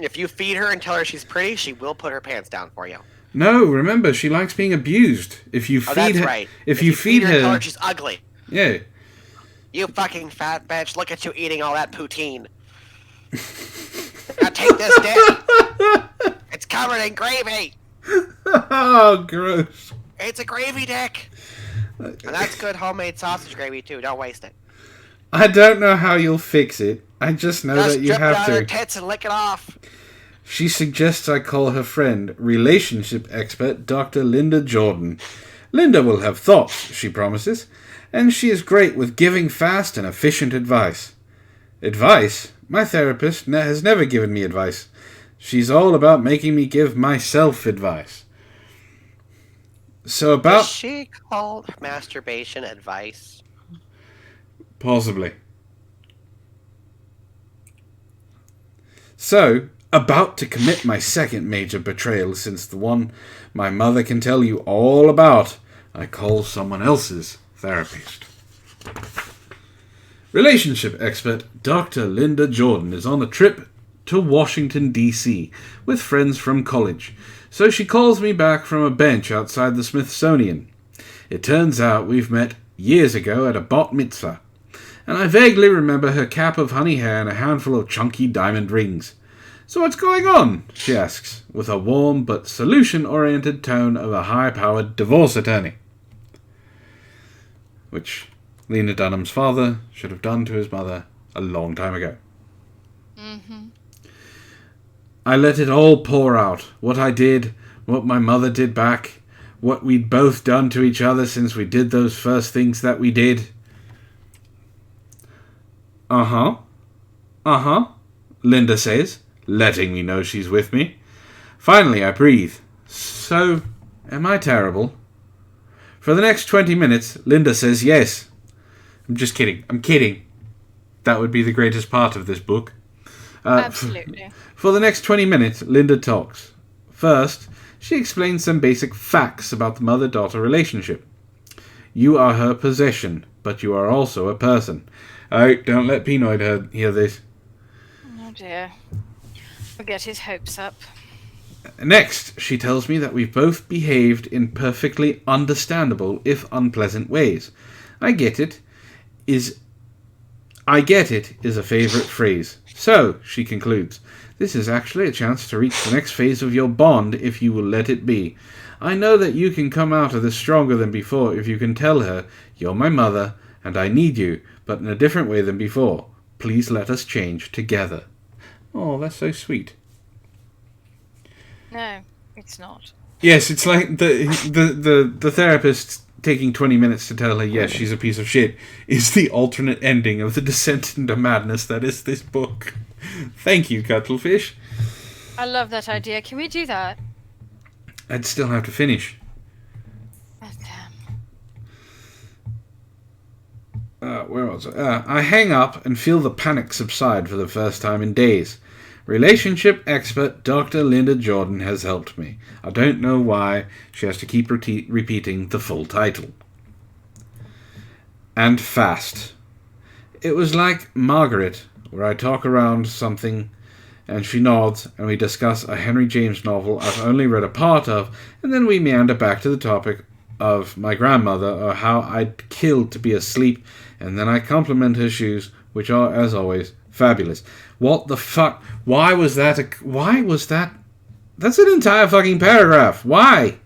If you feed her and tell her she's pretty, she will put her pants down for you. No, remember, she likes being abused. If you feed that's her, right. If you feed her, and tell her she's ugly. Yeah. You fucking fat bitch! Look at you eating all that poutine. Now take this dick. It's covered in gravy. Oh, gross. It's a gravy dick. And that's good homemade sausage gravy too. Don't waste it. I don't know how you'll fix it. I just know Just that you strip it have out to. of her tits and lick it off. She suggests I call her friend, relationship expert Dr. Linda Jordan. Linda will have thoughts, she promises, and she is great with giving fast and efficient advice. Advice? My therapist has never given me advice. She's all about making me give myself advice. So about... Is she called masturbation advice? Possibly. So, about to commit my second major betrayal since the one my mother can tell you all about, I call someone else's therapist. Relationship expert Dr. Linda Jordan is on a trip to Washington, D.C. with friends from college, so she calls me back from a bench outside the Smithsonian. It turns out we've met years ago at a bat mitzvah, and I vaguely remember her cap of honey hair and a handful of chunky diamond rings. So what's going on? She asks, with a warm but solution-oriented tone of a high-powered divorce attorney. Which Lena Dunham's father should have done to his mother a long time ago. Mm-hmm. I let it all pour out. What I did, what my mother did back, what we'd both done to each other since we did those first things that we did. Uh-huh, Linda says, letting me know she's with me. Finally, I breathe. So, am I terrible? For the next 20 minutes, Linda says yes. I'm just kidding. I'm kidding. That would be the greatest part of this book. Absolutely. For the next 20 minutes, Linda talks. First, she explains some basic facts about the mother-daughter relationship. You are her possession, but you are also a person. Oh, don't let Pinoid hear this. Oh dear. We'll get his hopes up. Next, she tells me that we've both behaved in perfectly understandable, if unpleasant ways. I get it. I get it is a favourite phrase. So, she concludes, this is actually a chance to reach the next phase of your bond if you will let it be. I know that you can come out of this stronger than before if you can tell her, you're my mother, and I need you, but in a different way than before. Please let us change together. Oh, that's so sweet. No, it's not. Yes, it's like the therapist taking 20 minutes to tell her, yes, she's a piece of shit, is the alternate ending of the descent into madness that is this book. Thank you, Cuttlefish. I love that idea. Can we do that? I'd still have to finish. Oh, damn. Where was I? I hang up and feel the panic subside for the first time in days. Relationship expert Dr. Linda Jordan has helped me. I don't know why she has to keep repeating the full title. And fast. It was like Margaret, where I talk around something and she nods and we discuss a Henry James novel I've only read a part of, and then we meander back to the topic of my grandmother or how I'd kill to be asleep, and then I compliment her shoes, which are, as always, fabulous. What the fuck? Why was that? Why was that? That's an entire fucking paragraph. Why?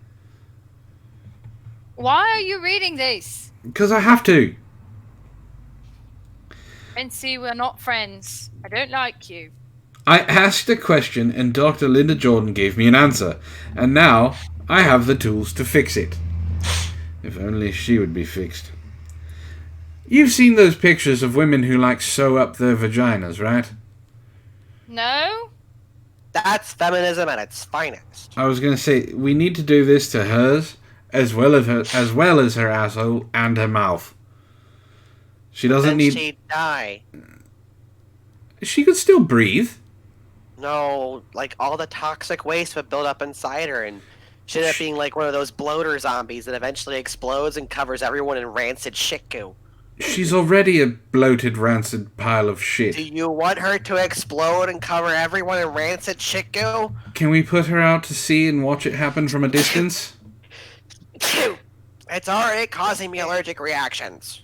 Why are you reading this? Because I have to. And see, we're not friends. I don't like you. I asked a question and Dr. Linda Jordan gave me an answer. And now I have the tools to fix it. If only she would be fixed. You've seen those pictures of women who like sew up their vaginas, right? No? That's feminism at its finest. I was going to say, we need to do this to hers, as well as her asshole and her mouth. She doesn't need... She'd die. She could still breathe. No, like all the toxic waste would build up inside her, and she'd end up being like one of those bloater zombies that eventually explodes and covers everyone in rancid shit goo. She's already a bloated, rancid pile of shit. Do you want her to explode and cover everyone in rancid shit goo? Can we put her out to sea and watch it happen from a distance? It's already causing me allergic reactions.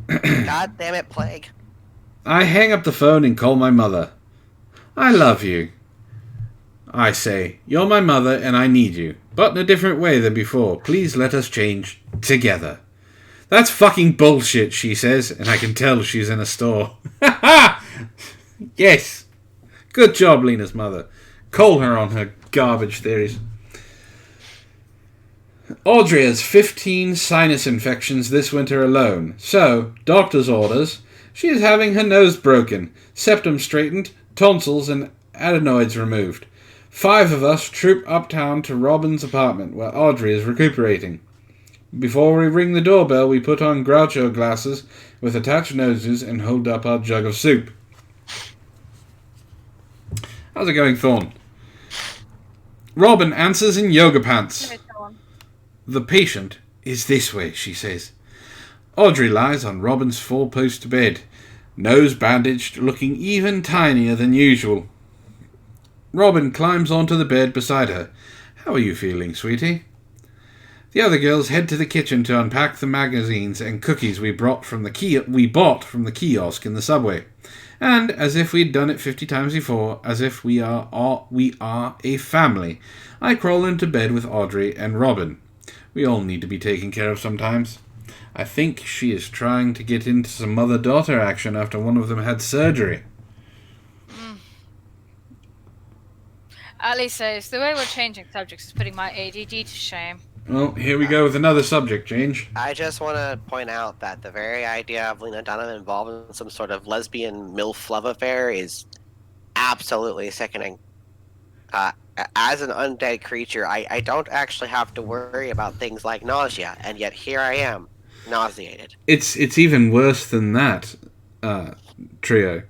God damn it, plague. I hang up the phone and call my mother. I love you. I say, you're my mother and I need you, but in a different way than before. Please let us change together. That's fucking bullshit, she says, and I can tell she's in a store. Ha ha! Yes. Good job, Lena's mother. Call her on her garbage theories. Audrey has 15 sinus infections this winter alone, so, doctor's orders, she is having her nose broken, septum straightened, tonsils and adenoids removed. 5 of us troop uptown to Robin's apartment, where Audrey is recuperating. Before we ring the doorbell, we put on Groucho glasses with attached noses and hold up our jug of soup. How's it going, Thorn? Robin answers in yoga pants. The patient is this way, she says. Audrey lies on Robin's 4-post bed, nose bandaged, looking even tinier than usual. Robin climbs onto the bed beside her. How are you feeling, sweetie? The other girls head to the kitchen to unpack the magazines and cookies we bought from the kiosk in the subway. And, as if we'd done it 50 times before, as if we are a family, I crawl into bed with Audrey and Robin. We all need to be taken care of sometimes. I think she is trying to get into some mother-daughter action after one of them had surgery. Ali says, the way we're changing subjects is putting my ADD to shame. Well, here we go with another subject change. I just want to point out that the very idea of Lena Dunham involved in some sort of lesbian MILF love affair is absolutely sickening. As an undead creature, I don't actually have to worry about things like nausea, and yet here I am, nauseated. It's even worse than that, Trio.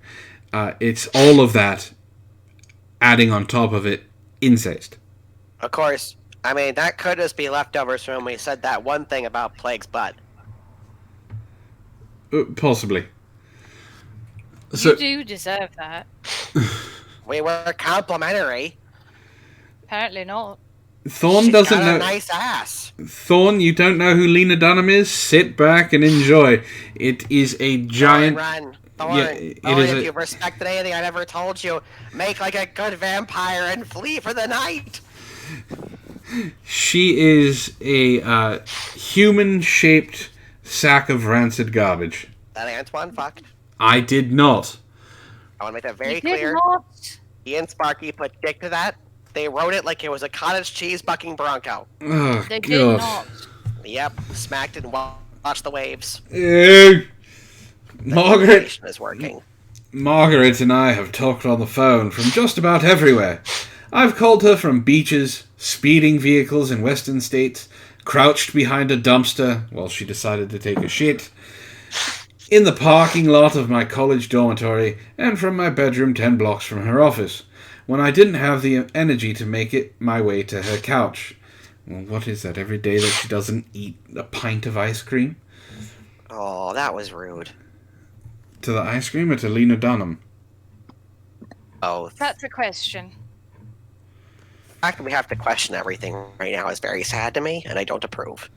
It's all of that, adding on top of it, incest. Of course, I mean, that could just be leftovers from when we said that one thing about Plague's butt. Possibly. You do deserve that. We were complimentary. Apparently not. Thorn She's doesn't got know. a nice ass. Thorn, you don't know who Lena Dunham is? Sit back and enjoy. It is a giant. Thorn. Yeah, it Thorn, is if a- you've respected anything I've ever told you, make like a good vampire and flee for the night. She is a human-shaped sack of rancid garbage. That Antoine fucked. I did not. I want to make that very You did clear. not. He and Sparky put dick to that. They wrote it like it was a cottage cheese bucking bronco. Oh, They God. did not. Yep, smacked it and watched the waves. Ew. Margaret, Communication is working. Margaret and I have talked on the phone from just about everywhere. I've called her from beaches, speeding vehicles in western states, crouched behind a dumpster while she decided to take a shit, in the parking lot of my college dormitory, and from my bedroom 10 blocks from her office, when I didn't have the energy to make it my way to her couch. Well, what is that, every day that she doesn't eat a pint of ice cream? Oh, that was rude. To the ice cream or to Lena Dunham? Oh, the That's a question. fact that we have to question everything right now is very sad to me, and I don't approve.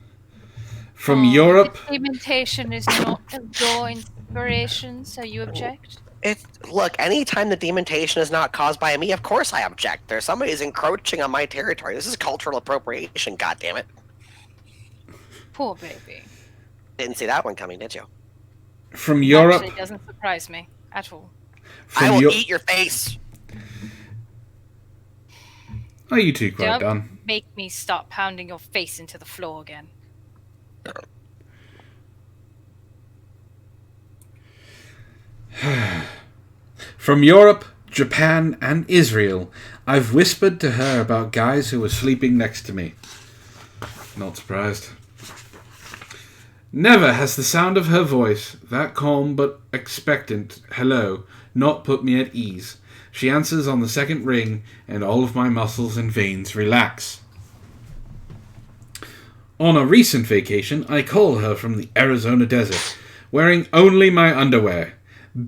From Europe? Implementation is not your inspiration, so you object? Look, anytime the demontation is not caused by me, of course I object. There's somebody who's encroaching on my territory. This is cultural appropriation, goddammit. Poor baby. Didn't see that one coming, did you? From Europe? Actually, doesn't surprise me at all. From I will Eu- eat your face. Oh, you two quite Don't done. make me start pounding your face into the floor again. From Europe, Japan, and Israel, I've whispered to her about guys who were sleeping next to me. Not surprised. Never has the sound of her voice, that calm but expectant hello, not put me at ease. She answers on the second ring, and all of my muscles and veins relax. On a recent vacation, I call her from the Arizona desert, wearing only my underwear,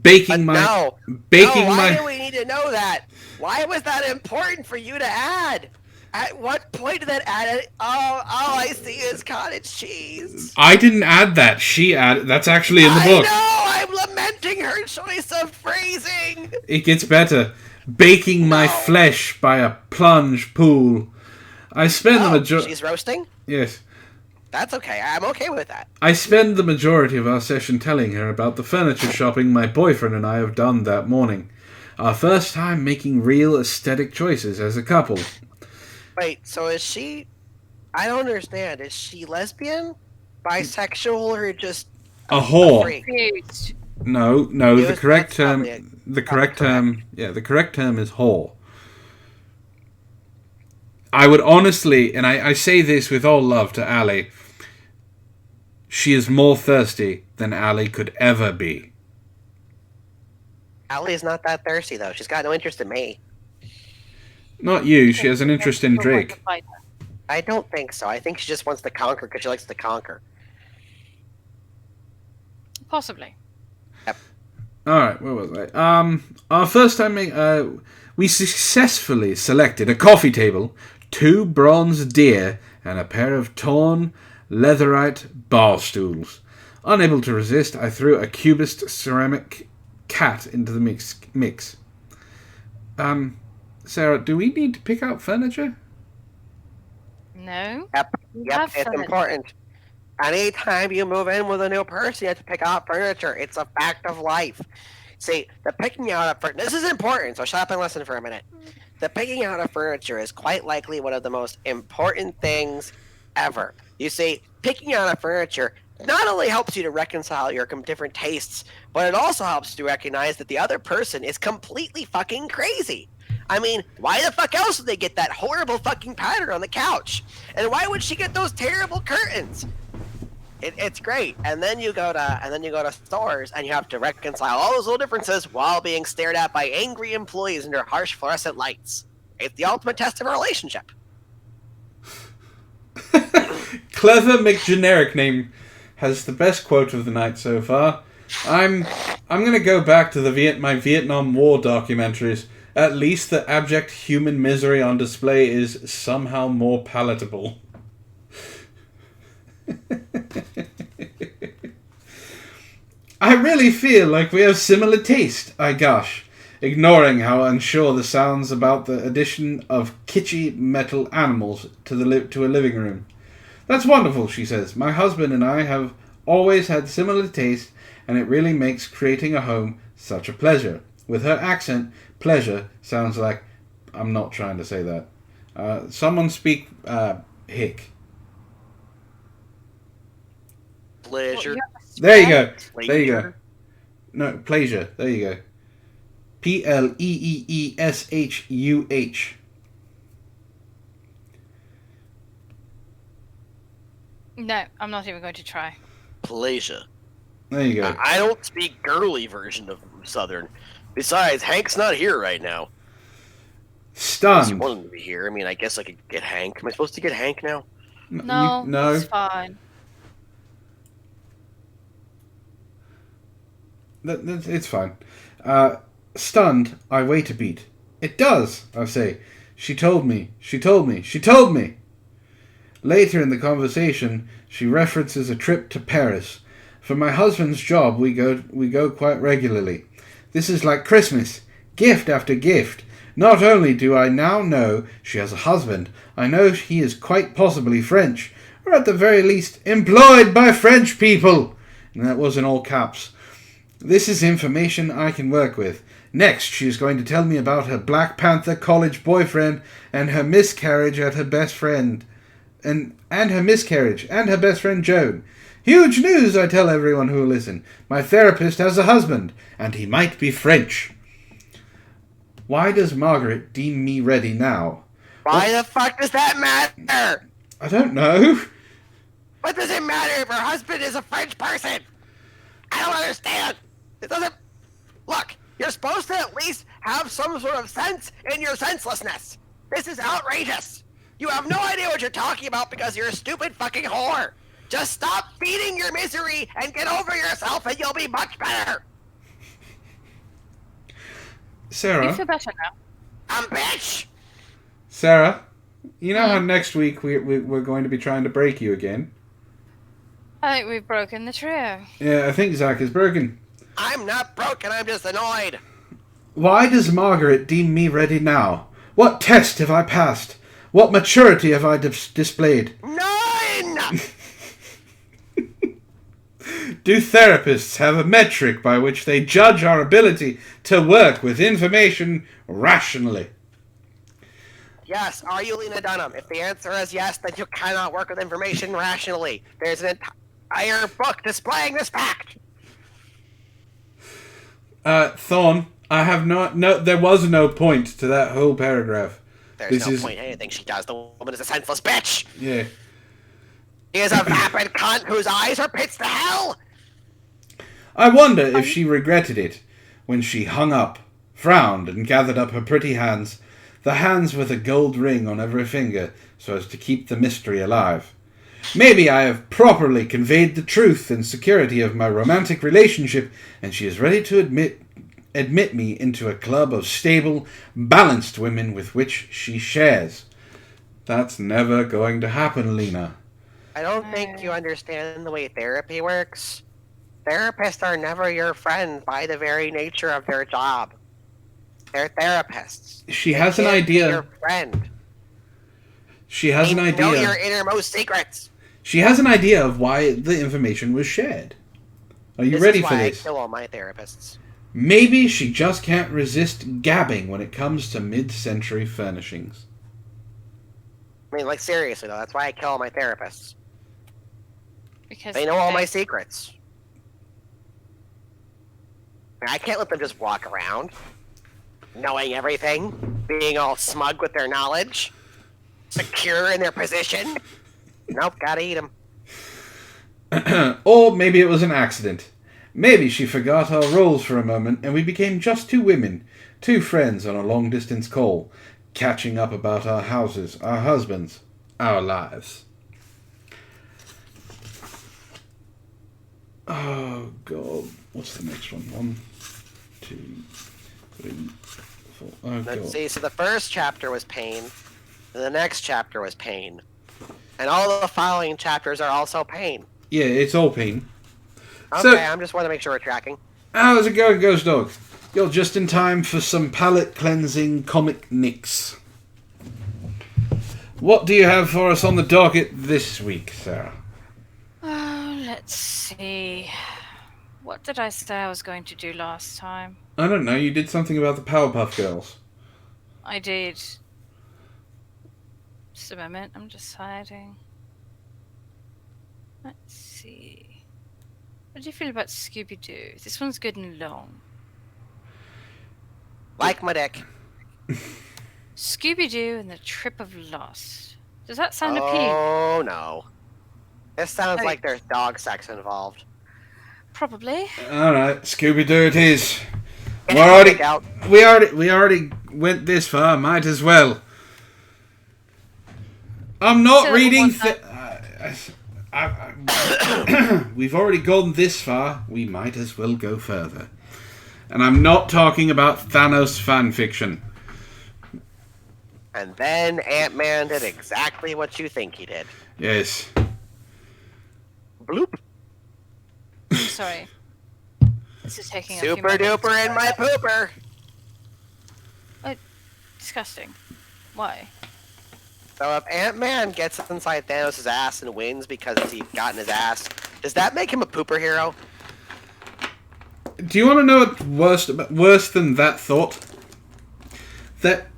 baking my... No. Baking no, why my... do we need to know that? Why was that important for you to add? At what point did that add it? Oh, all I see is cottage cheese. I didn't add that. She added... That's actually in the book. I know! I'm lamenting her choice of phrasing! It gets better. Baking my No. flesh by a plunge pool. I spend the majority... She's roasting? Yes. That's okay. I'm okay with that. I spend the majority of our session telling her about the furniture shopping my boyfriend and I have done that morning. Our first time making real aesthetic choices as a couple. Wait, so is she... I don't understand. Is she lesbian? Bisexual? Or just... A whore. freak? Confused. No, the Yes, correct that's term... probably The correct term... Yeah, the correct term is whore. I would honestly, and I say this with all love to Ali, she is more thirsty than Ali could ever be. Allie's not that thirsty, though. She's got no interest in me. Not you, she has an interest in Don't want to Drake. fight her. I don't think so. I think she just wants to conquer because she likes to conquer. Possibly. Alright, where was I? Our first time we successfully selected a coffee table, 2 bronze deer, and a pair of torn leatherite bar stools. Unable to resist, I threw a cubist ceramic cat into the mix. Sarah, do we need to pick out furniture? No? Yep, You yep, have it's fun. important. Anytime you move in with a new person, you have to pick out furniture. It's a fact of life. See, the picking out of furniture... This is important, so shut up and listen for a minute. The picking out of furniture is quite likely one of the most important things ever. You see, picking out of furniture not only helps you to reconcile your different tastes, but it also helps you to recognize that the other person is completely fucking crazy. I mean, why the fuck else would they get that horrible fucking pattern on the couch? And why would she get those terrible curtains? It's great. And then you go to stores and you have to reconcile all those little differences while being stared at by angry employees under harsh fluorescent lights. It's the ultimate test of a relationship. Clever McGeneric name has the best quote of the night so far. I'm I'm gonna go back to my Vietnam War documentaries. At least the abject human misery on display is somehow more palatable. I really feel like we have similar taste, I gosh, ignoring how unsure the sounds about the addition of kitschy metal animals to a living room. That's wonderful, she says. My husband and I have always had similar taste, and it really makes creating a home such a pleasure. With her accent, pleasure sounds like... I'm not trying to say that. Someone speak hick. Pleasure. There you go. Pleasure. There you go. No, pleasure. There you go. Pleeeshuh. No, I'm not even going to try. Pleasure. There you go. I don't speak girly version of Southern. Besides, Hank's not here right now. Unless you Stunned. want him to be here. I mean, I guess I could get Hank. Am I supposed to get Hank now? No, no. it's fine. It's fine. Stunned, I wait a beat. It does, I say. She told me. Later in the conversation, she references a trip to Paris. For my husband's job, we go quite regularly. This is like Christmas, gift after gift. Not only do I now know she has a husband, I know he is quite possibly French, or at the very least, employed by French people. And that was in all caps. This is information I can work with. Next, she is going to tell me about her Black Panther college boyfriend and her miscarriage at her best friend. And her miscarriage, and her best friend Joan. Huge news, I tell everyone who will listen. My therapist has a husband, and he might be French. Why does Margaret deem me ready now? Why the fuck does that matter? I don't know. What does it matter if her husband is a French person? I don't understand. It doesn't... Look, you're supposed to at least have some sort of sense in your senselessness. This is outrageous. You have no idea what you're talking about because you're a stupid fucking whore. Just stop feeding your misery and get over yourself and you'll be much better. Sarah. You feel better now. Bitch! Sarah, you know how next week we're going to be trying to break you again? I think we've broken the trio. Yeah, I think Zach is broken. I'm not broken, I'm just annoyed. Why does Margaret deem me ready now? What test have I passed? What maturity have I displayed? None! Do therapists have a metric by which they judge our ability to work with information rationally? Yes, are you Lena Dunham? If the answer is yes, then you cannot work with information rationally. There's an entire book displaying this fact. Thorn, I have there was no point to that whole paragraph. There's no point in anything she does. The woman is a senseless bitch. Yeah. She is a vapid cunt whose eyes are pits to hell. I wonder if she regretted it when she hung up, frowned, and gathered up her pretty hands, the hands with a gold ring on every finger, so as to keep the mystery alive. Maybe I have properly conveyed the truth and security of my romantic relationship, and she is ready to admit me into a club of stable, balanced women with which she shares. That's never going to happen, Lena. I don't think you understand the way therapy works. Therapists are never your friend by the very nature of their job. They're therapists. She has an idea. Your friend. She has an idea. Know your innermost secrets. She has an idea of why the information was shared. Are you ready for this? This is why I kill all my therapists. Maybe she just can't resist gabbing when it comes to mid-century furnishings. I mean, like, seriously, though, that's why I kill all my therapists. Because They know all my secrets. I can't let them just walk around, knowing everything, being all smug with their knowledge, secure in their position. Nope, gotta eat them. Or maybe it was an accident. Maybe she forgot our roles for a moment and we became just two women, two friends on a long-distance call, catching up about our houses, our husbands, our lives. Oh, God. what's the next one? 1, 2, 3, 4. Oh, Let's God. see, so the first chapter was pain, and the next chapter was pain. And all the following chapters are also pain. Yeah, it's all pain. Okay, So- I'm just want to make sure we're tracking. How's it going, Ghost Dog? You're just in time for some palate-cleansing comic nicks. What do you have for us on the docket this week, Sarah? Oh, let's see. What did I say I was going to do last time? I don't know, you did something about the Powerpuff Girls. I did. Just a moment, I'm deciding. Let's see. What do you feel about Scooby-Doo? This one's good and long. Like my dick. Scooby-Doo and the Trip of Lost. Does that sound appealing? Oh, no. This sounds Hey. like there's dog sex involved. Probably. Alright, Scooby-Doo it is. Get We're your already, dick out. we already went this far, might as well. I'm not So, reading... what- We've already gone this far, we might as well go further. And I'm not talking about Thanos fanfiction. And then Ant-Man did exactly what you think he did. Yes. Bloop. I'm sorry. This is taking a few Super moments. duper in my pooper. Disgusting. Why? So if Ant-Man gets inside Thanos' ass and wins because he's gotten his ass, does that make him a pooper hero? Do you want to know what's worse than that thought? That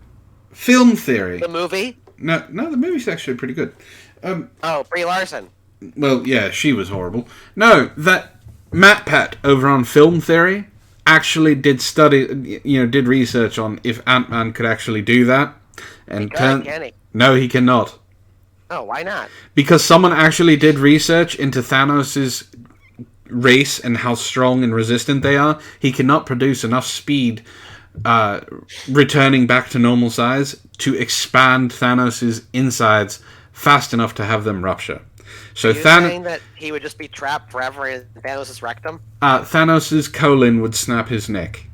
film theory. The movie? No, the movie's actually pretty good. Oh, Brie Larson. Well, yeah, she was horrible. No, that Matt Pat over on Film Theory actually did did research on if Ant-Man could actually do that. And Can he? no, he cannot. Oh, why not? Because someone actually did research into Thanos' race and how strong and resistant they are. He cannot produce enough speed returning back to normal size to expand Thanos' insides fast enough to have them rupture. So Are you saying that he would just be trapped forever in Thanos' rectum? Thanos' colon would snap his neck.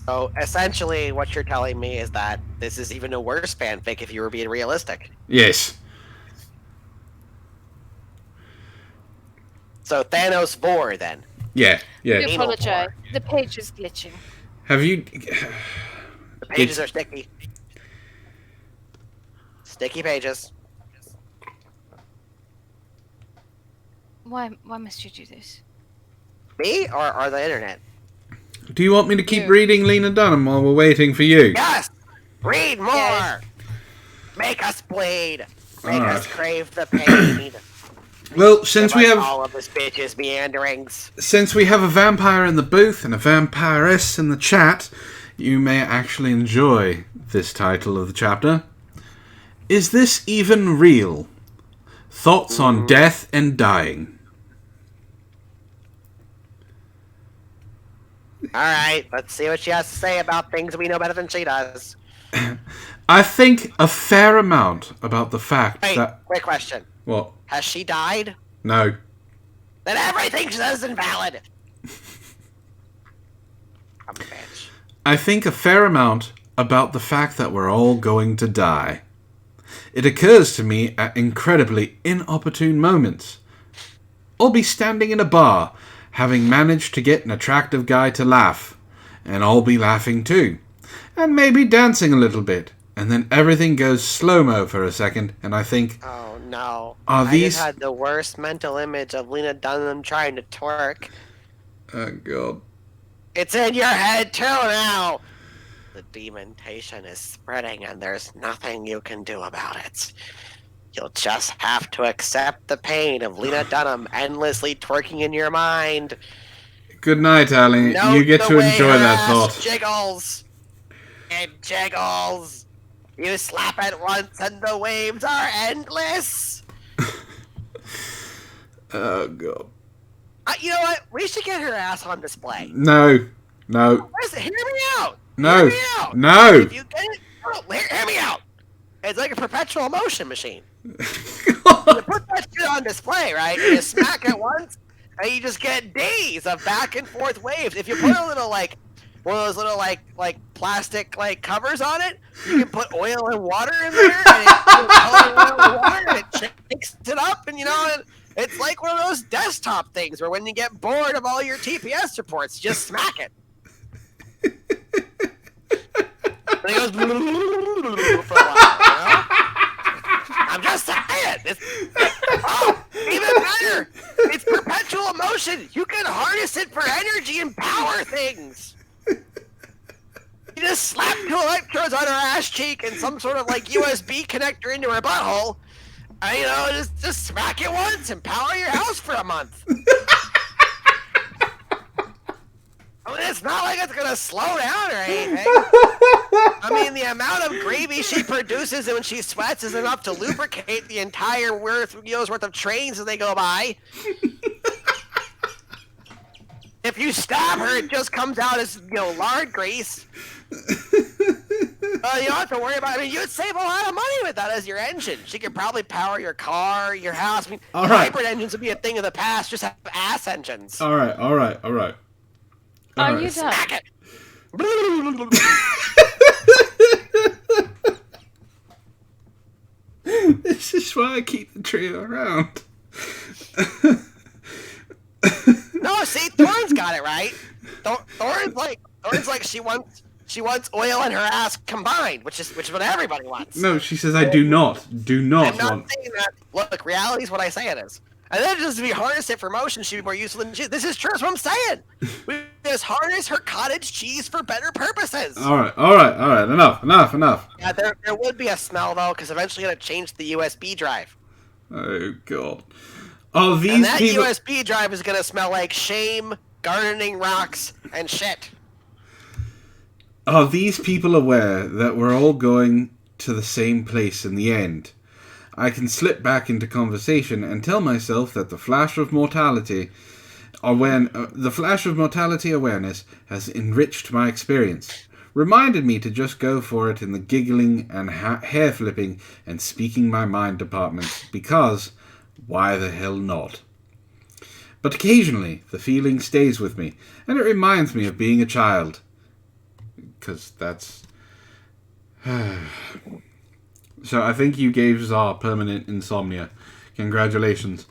So essentially what you're telling me is that this is even a worse fanfic if you were being realistic. Yes. So Thanos Vor then. Yeah. I Anal apologize. porn. The page is glitching. Have you... The pages are sticky. Sticky pages. Why must you do this? Me or the internet? Do you want me to keep Yeah. reading Lena Dunham while we're waiting for you? Yes! Read more! Yes. Make us bleed! Make Alright. us crave the pain! Well, since Give we us have all of this bitch's meanderings. a vampire in the booth and a vampiress in the chat, you may actually enjoy this title of the chapter. Is this even real? Thoughts on death and dying. Alright, let's see what she has to say about things we know better than she does. I think a fair amount about the fact Wait, that... quick question. What? Has she died? No. Then everything she says is invalid! I'm a bitch. I think a fair amount about the fact that we're all going to die. It occurs to me at incredibly inopportune moments. I'll be standing in a bar, having managed to get an attractive guy to laugh, and I'll be laughing too, and maybe dancing a little bit, and then everything goes slow-mo for a second, and I think, Oh no. Are I these- just had the worst mental image of Lena Dunham trying to twerk. oh god. It's in your head too now! The demontation is spreading and there's nothing you can do about it. You'll just have to accept the pain of Lena Dunham endlessly twerking in your mind. Good night, Ali. Note You get the to way enjoy her that ass thought. Jiggles. It jiggles. You slap it once and the waves are endless. Oh god. You know what? We should get her ass on display. No. No. Listen, hear me out. No. Hear me out. No. If you get it, hear me out. It's like a perpetual motion machine. You put that shit on display, right? You smack it once, and you just get days of back and forth waves. If you put a little one of those little plastic covers on it, you can put oil and water in there, and it shakes it up, and it's like one of those desktop things where when you get bored of all your TPS reports, you just smack it. And it goes for a while, I'm just saying. Even better. It's perpetual motion. You can harness it for energy and power things. You just slap 2 electrodes on her ass cheek and some sort of USB connector into her butthole. And, just smack it once and power your house for a month. It's not like it's gonna slow down or anything. The amount of gravy she produces when she sweats is enough to lubricate the entire worth of trains as they go by. If you stab her, it just comes out as lard grease. You don't have to worry about it. You'd save a lot of money with that as your engine. She could probably power your car, your house. All right. Hybrid engines would be a thing of the past. Just have ass engines. All right. Are you done? Smack it. This is why I keep the trio around. No, see, Thorne's got it right. Thorne's like she wants oil and her ass combined, which is what everybody wants. No, she says I do not. Do not I'm not want. saying that. Look, reality is what I say it is. And then just to be harnessed it for motion, she'd be more useful than she. This is true. That's what I'm saying. We just harness her cottage cheese for better purposes. All right. Enough. Yeah, there would be a smell though, because eventually you're gonna change the USB drive. Oh God. Oh, these And that people. USB drive is gonna smell like shame, gardening rocks, and shit. Are these people aware that we're all going to the same place in the end? I can slip back into conversation and tell myself that the flash of mortality awareness has enriched my experience, reminded me to just go for it in the giggling and hair flipping and speaking my mind departments, because why the hell not? But occasionally the feeling stays with me, and it reminds me of being a child. Because that's... So I think you gave Zar permanent insomnia. Congratulations.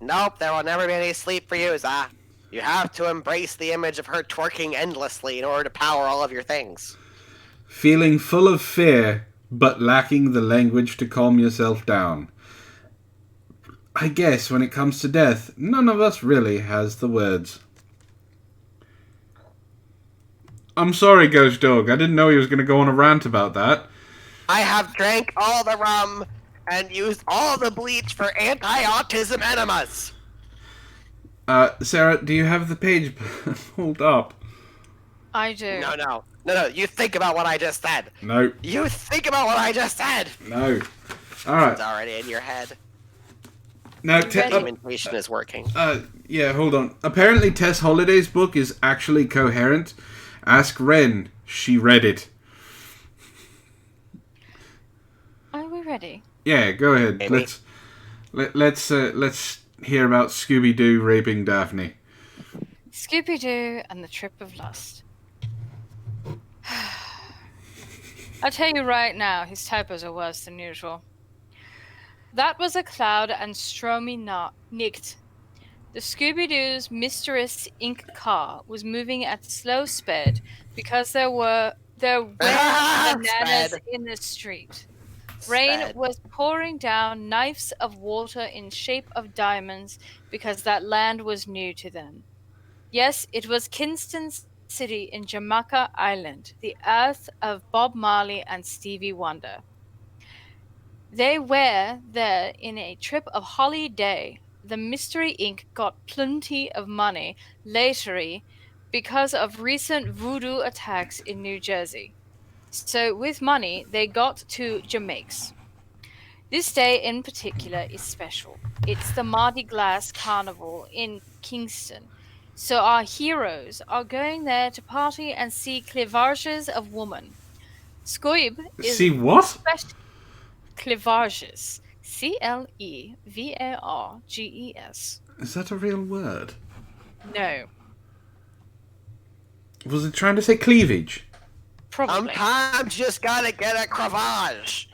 Nope, there will never be any sleep for you, Zah. You have to embrace the image of her twerking endlessly in order to power all of your things. Feeling full of fear, but lacking the language to calm yourself down. I guess when it comes to death, none of us really has the words. I'm sorry, Ghost Dog. I didn't know he was going to go on a rant about that. I have drank all the rum and used all the bleach for anti-autism enemas. Sarah, do you have the page pulled up? I do. No. You think about what I just said. No. You think about what I just said. No. Alright. It's already in your head. Now, Documentation is working. yeah, hold on. Apparently Tess Holliday's book is actually coherent. Ask Wren. She read it. Are we ready? Yeah, go ahead. Maybe. Let's hear about Scooby-Doo raping Daphne. Scooby-Doo and the Trip of Lust. I'll tell you right now, his typos are worse than usual. That was a cloud and Stromy nicked. The Scooby-Doo's mysterious ink car was moving at slow speed because there were bananas in the street. Rain was pouring down knives of water in shape of diamonds because that land was new to them. Yes, it was Kingston City in Jamaica Island, the earth of Bob Marley and Stevie Wonder. They were there in a trip of holiday. The Mystery Inc. got plenty of money latery because of recent voodoo attacks in New Jersey. So with money, they got to Jamaica. This day in particular is special. It's the Mardi Gras Carnival in Kingston. So our heroes are going there to party and see clivages of women. Squib is See what? Clivages. Clevarges. Is that a real word? No. Was it trying to say cleavage? Probably. Sometimes you just gotta get a cravage.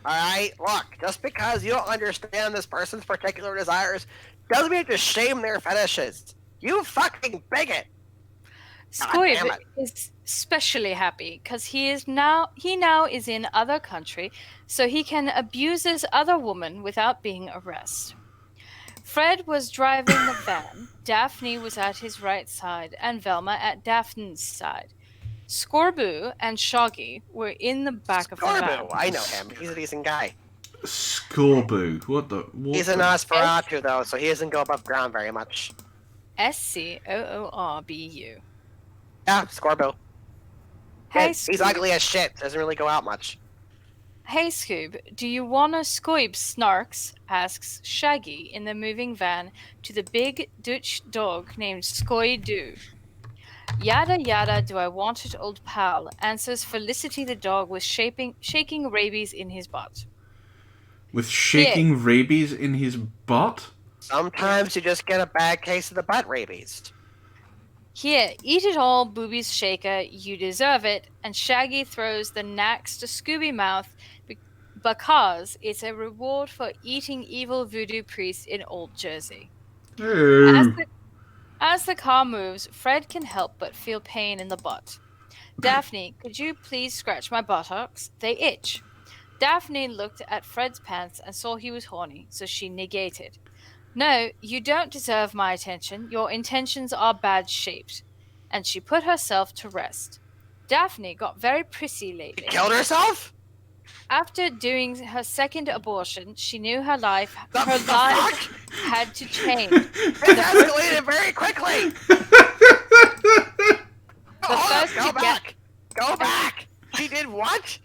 Alright? Look, just because you don't understand this person's particular desires doesn't mean to shame their fetishes. You fucking bigot! Squib is especially happy because he now is in other country, so he can abuse his other woman without being arrested. Fred was driving the van, Daphne was at his right side, and Velma at Daphne's side. Scorbu and Shoggy were in the back of the van. Scorbu, I know him. He's a decent guy. Scorbu. What He's an Nosferatu, though, so he doesn't go above ground very much. Scoorbu. Yeah, Scorbu. Hey, He's ugly as shit. Doesn't really go out much. Hey, Scoob, do you wanna scoib snarks? Asks Shaggy in the moving van to the big Dutch dog named Skoy-Doo. Yada yada do I want it, old pal, answers Felicity the dog with shaking rabies in his butt. With shaking rabies in his butt? Sometimes you just get a bad case of the butt rabies. Here, eat it all, Boobies Shaker, you deserve it, and Shaggy throws the knacks to Scooby Mouth because it's a reward for eating evil voodoo priest in Old Jersey. As the car moves, Fred can help but feel pain in the butt. Daphne, could you please scratch my buttocks? They itch. Daphne looked at Fred's pants and saw he was horny, so she negated. No, you don't deserve my attention. Your intentions are bad-shaped. And she put herself to rest. Daphne got very prissy lately. She killed herself? After doing her second abortion, she knew her life had to change. It escalated very quickly. Go back. She did what?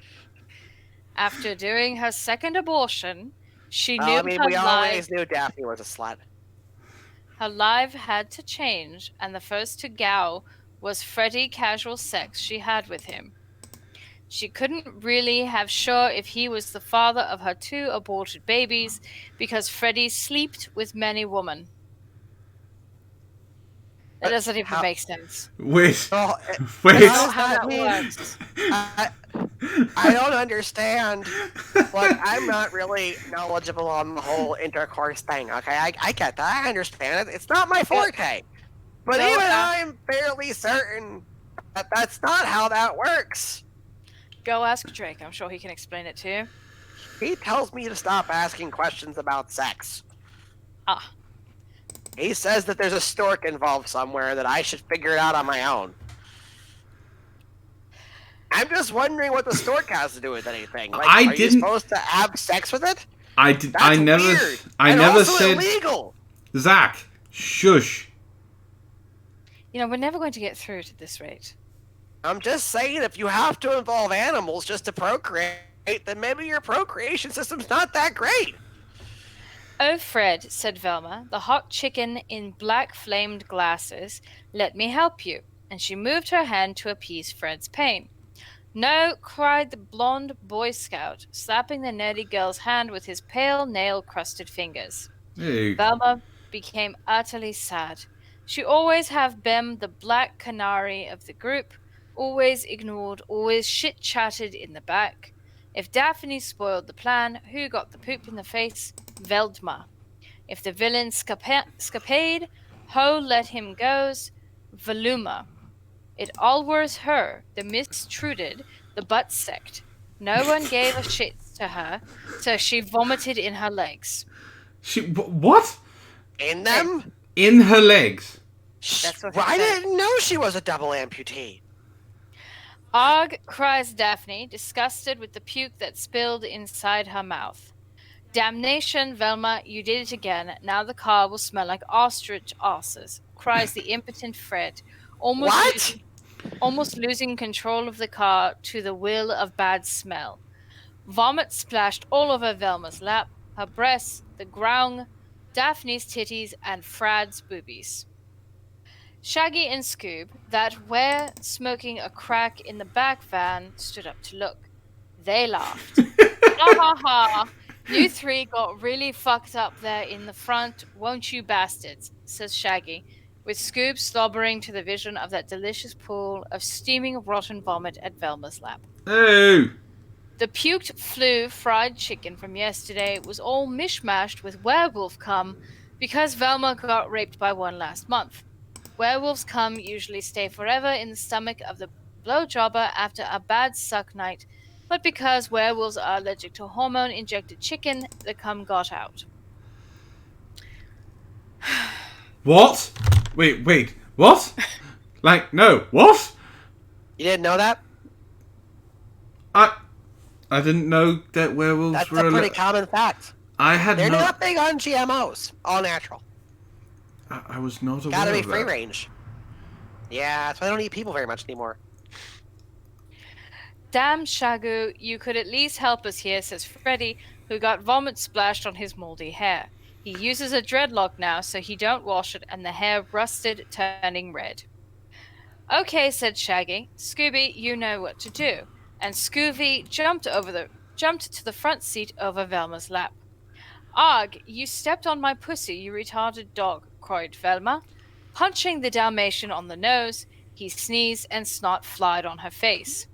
After doing her second abortion, she knew we always knew Daphne was a slut. Her life had to change, and the first to go was Freddie casual sex she had with him. She couldn't really have sure if he was the father of her 2 aborted babies because Freddie slept with many women. That doesn't even make sense. Wait. I don't know how that works. I don't understand. Look, I'm not really knowledgeable on the whole intercourse thing, okay? I get that. I understand it. It's not my forte. But even I'm fairly certain that that's not how that works. Go ask Drake. I'm sure he can explain it to you. He tells me to stop asking questions about sex. Ah. He says that there's a stork involved somewhere, that I should figure it out on my own. I'm just wondering what the stork has to do with anything. Like, are you supposed to have sex with it? That's weird. I never also said illegal. Zach, shush. You know, we're never going to get through at this rate. I'm just saying, if you have to involve animals just to procreate, then maybe your procreation system's not that great. Oh, Fred, said Velma, the hot chicken in black-flamed glasses, let me help you. And she moved her hand to appease Fred's pain. No, cried the blonde Boy Scout, slapping the nerdy girl's hand with his pale, nail-crusted fingers. Hey. Velma became utterly sad. She always have been the black canary of the group, always ignored, always shit-chatted in the back. If Daphne spoiled the plan, who got the poop in the face? Veldma. If the villain scapade, ho let him goes? Voluma. It all was her, the mistruded, the butt sect. No one gave a shit to her, so she vomited in her legs. What? In them? In her legs. That's what I didn't know she was a double amputee. Arg, cries Daphne, disgusted with the puke that spilled inside her mouth. Damnation, Velma, you did it again. Now the car will smell like ostrich asses, cries the impotent Fred, almost losing control of the car to the will of bad smell. Vomit splashed all over Velma's lap, her breasts, the ground, Daphne's titties, and Frad's boobies. Shaggy and Scoob, that were smoking a crack in the back van, stood up to look. They laughed. Ha ha ha! You three got really fucked up there in the front, won't you bastards, says Shaggy, with Scoob slobbering to the vision of that delicious pool of steaming rotten vomit at Velma's lap. Oh! The puked flu fried chicken from yesterday was all mishmashed with werewolf cum because Velma got raped by one last month. Werewolves cum usually stay forever in the stomach of the blowjobber after a bad suck night, but because werewolves are allergic to hormone-injected chicken, the cum got out. What? Wait, what? Like, no, what? You didn't know that? I didn't know that werewolves That's were a pretty common fact. I had They're no... not big on GMOs. All natural. I was not aware Gotta be of free that. range. Yeah, so I don't eat people very much anymore. Damn, Shagu, you could at least help us here, says Freddy, who got vomit splashed on his moldy hair. He uses a dreadlock now so he don't wash it and the hair rusted, turning red. Okay, said Shaggy. Scooby, you know what to do. And Scooby jumped to the front seat over Velma's lap. Og, you stepped on my pussy, you retarded dog, cried Velma. Punching the Dalmatian on the nose, he sneezed and snot flied on her face.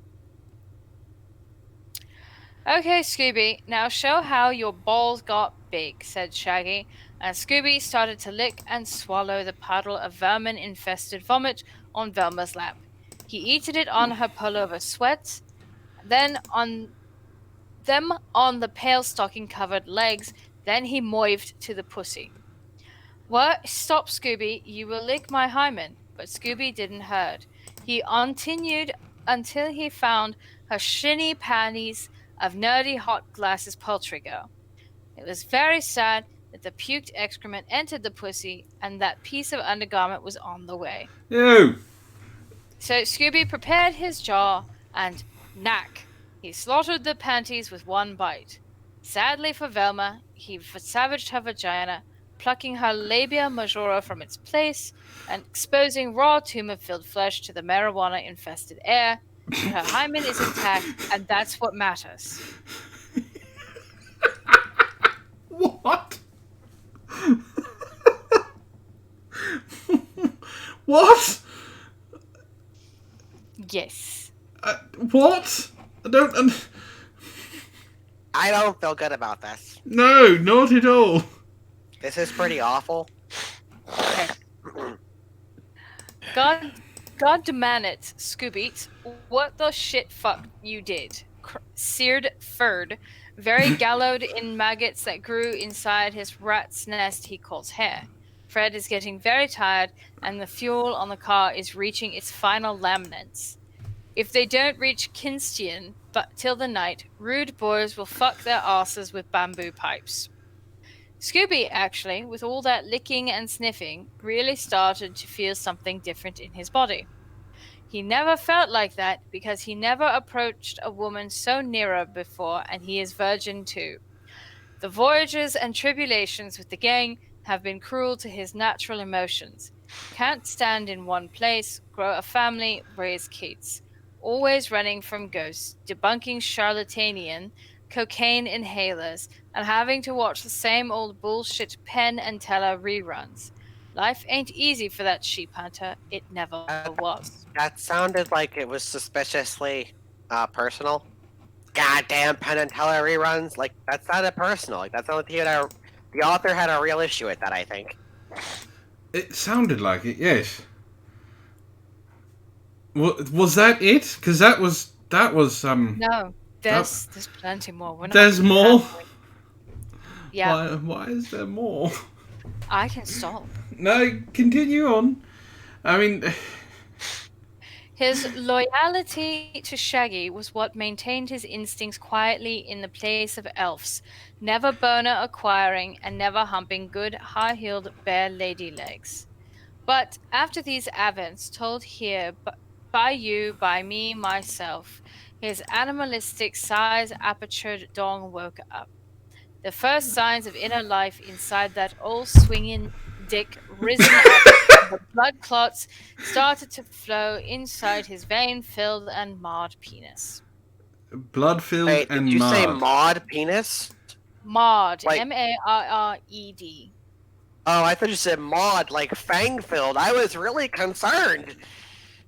Okay, Scooby, now show how your balls got big, said Shaggy, and Scooby started to lick and swallow the puddle of vermin-infested vomit on Velma's lap. He eated it on her pullover sweats, then on the pale stocking-covered legs, then he moived to the pussy. What? Stop, Scooby, you will lick my hymen. But Scooby didn't hurt. He continued until he found her shinny panties of nerdy hot glasses poultry girl. It was very sad that the puked excrement entered the pussy and that piece of undergarment was on the way. Ew! So Scooby prepared his jaw and knack. He slaughtered the panties with one bite. Sadly for Velma, he savaged her vagina, plucking her labia majora from its place and exposing raw tumor-filled flesh to the marijuana-infested air. But her hymen is intact, and that's what matters. What? What? Yes. What? I don't... I don't feel good about this. No, not at all. This is pretty awful. Okay. God demand it, Scooby. What the shit fuck you did? Seared furred, very gallowed in maggots that grew inside his rat's nest he calls hair. Fred is getting very tired, and the fuel on the car is reaching its final laminates. If they don't reach Kinston but till the night, rude boys will fuck their asses with bamboo pipes. Scooby, actually, with all that licking and sniffing, really started to feel something different in his body. He never felt like that because he never approached a woman so nearer before, and he is virgin too. The voyages and tribulations with the gang have been cruel to his natural emotions. Can't stand in one place, grow a family, raise kids. Always running from ghosts, debunking charlatanian, cocaine inhalers, and having to watch the same old bullshit Penn and Teller reruns. Life ain't easy for that sheep hunter. It never was. That sounded like it was suspiciously personal. Goddamn Penn and Teller reruns. Like, that sounded personal. Like, that sounded like the author had a real issue with that, I think. It sounded like it, yes. Was that it? Because that was No, there's plenty more. We're not There's more? halfway. Yeah, Why is there more? I can stop. No, continue on. I mean... His loyalty to Shaggy was what maintained his instincts quietly in the place of elves, never boner acquiring and never humping good high-heeled bare lady legs. But after these events, told here by you, by me, myself, his animalistic size-apertured dong woke up. The first signs of inner life inside that old swinging dick risen up, the blood clots started to flow inside his vein-filled and marred penis. Blood-filled Wait, and did you say marred. mod penis? Maud. Like- M-A-R-R-E-D. Oh, I thought you said Maud, like fang-filled. I was really concerned.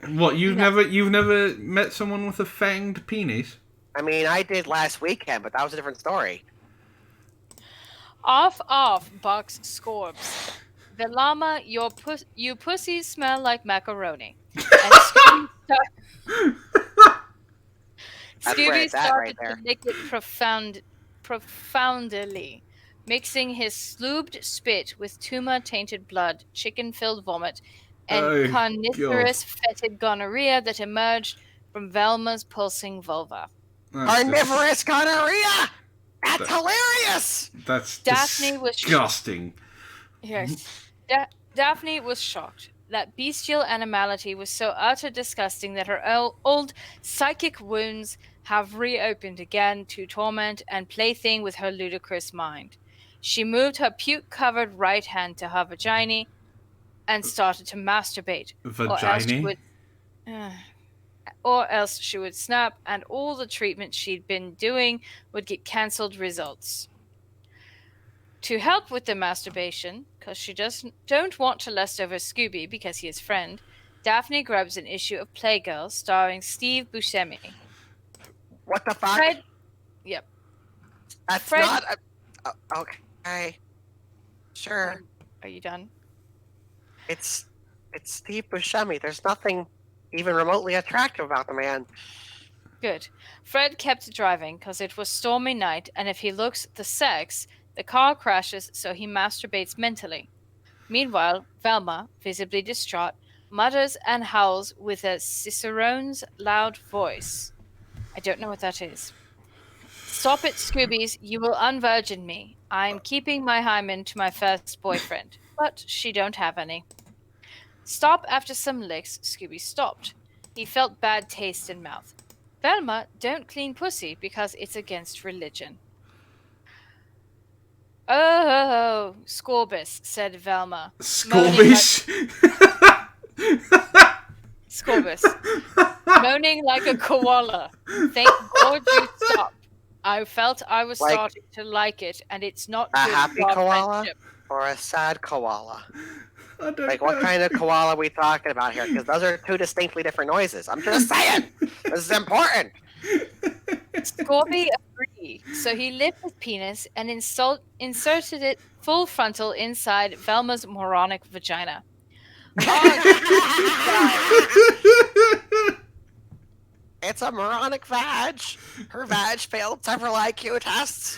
What, you've No. never met someone with a fanged penis? I mean, I did last weekend, but that was a different story. Off, barks Scorbs. The llama, you pussies smell like macaroni. And Scooby, That's where Scooby it's at started right there. to lick it profoundly, mixing his sloobed spit with tumor-tainted blood, chicken-filled vomit, and Oh, carnivorous fetid gonorrhea that emerged from Velma's pulsing vulva. Carnivorous gonorrhea! That's hilarious! That's Daphne was disgusting. Yes. Daphne was shocked. That bestial animality was so utter disgusting that her old psychic wounds have reopened again to torment and plaything with her ludicrous mind. She moved her puke-covered right hand to her vagina and started to masturbate. Vagina? Or else she would snap, and all the treatment she'd been doing would get cancelled results. To help with the masturbation, because she don't want to lust over Scooby because he is friend, Daphne grabs an issue of Playgirl starring Steve Buscemi. What the fuck? Fred, yep. That's Fred- not... okay. Sure. Are you done? It's Steve Buscemi. There's nothing even remotely attractive about the man. Good. Fred kept driving because it was stormy night, and if he looks the sex, the car crashes, so he masturbates mentally. Meanwhile, Velma, visibly distraught, mutters and howls with a cicerone's loud voice. I don't know what that is. Stop it, Scoobies. You will unvirgin me. I'm keeping my hymen to my first boyfriend. But she don't have any. Stop after some licks, Scooby stopped. He felt bad taste in mouth. Velma, don't clean pussy because it's against religion. Oh, Scorbus, said Velma. Scorbish? Scorbus. Moaning like a koala. Thank God you stopped. I felt I was Like- starting to like it, and it's not A good happy for our koala? friendship. Or a sad koala? I don't Like, what know. kind of koala are we talking about here? Because those are two distinctly different noises. I'm just saying! This is important! Scorby agreed, so he lifted his penis and inserted it full frontal inside Velma's moronic vagina. It's a moronic vag. Her vag failed several IQ tests.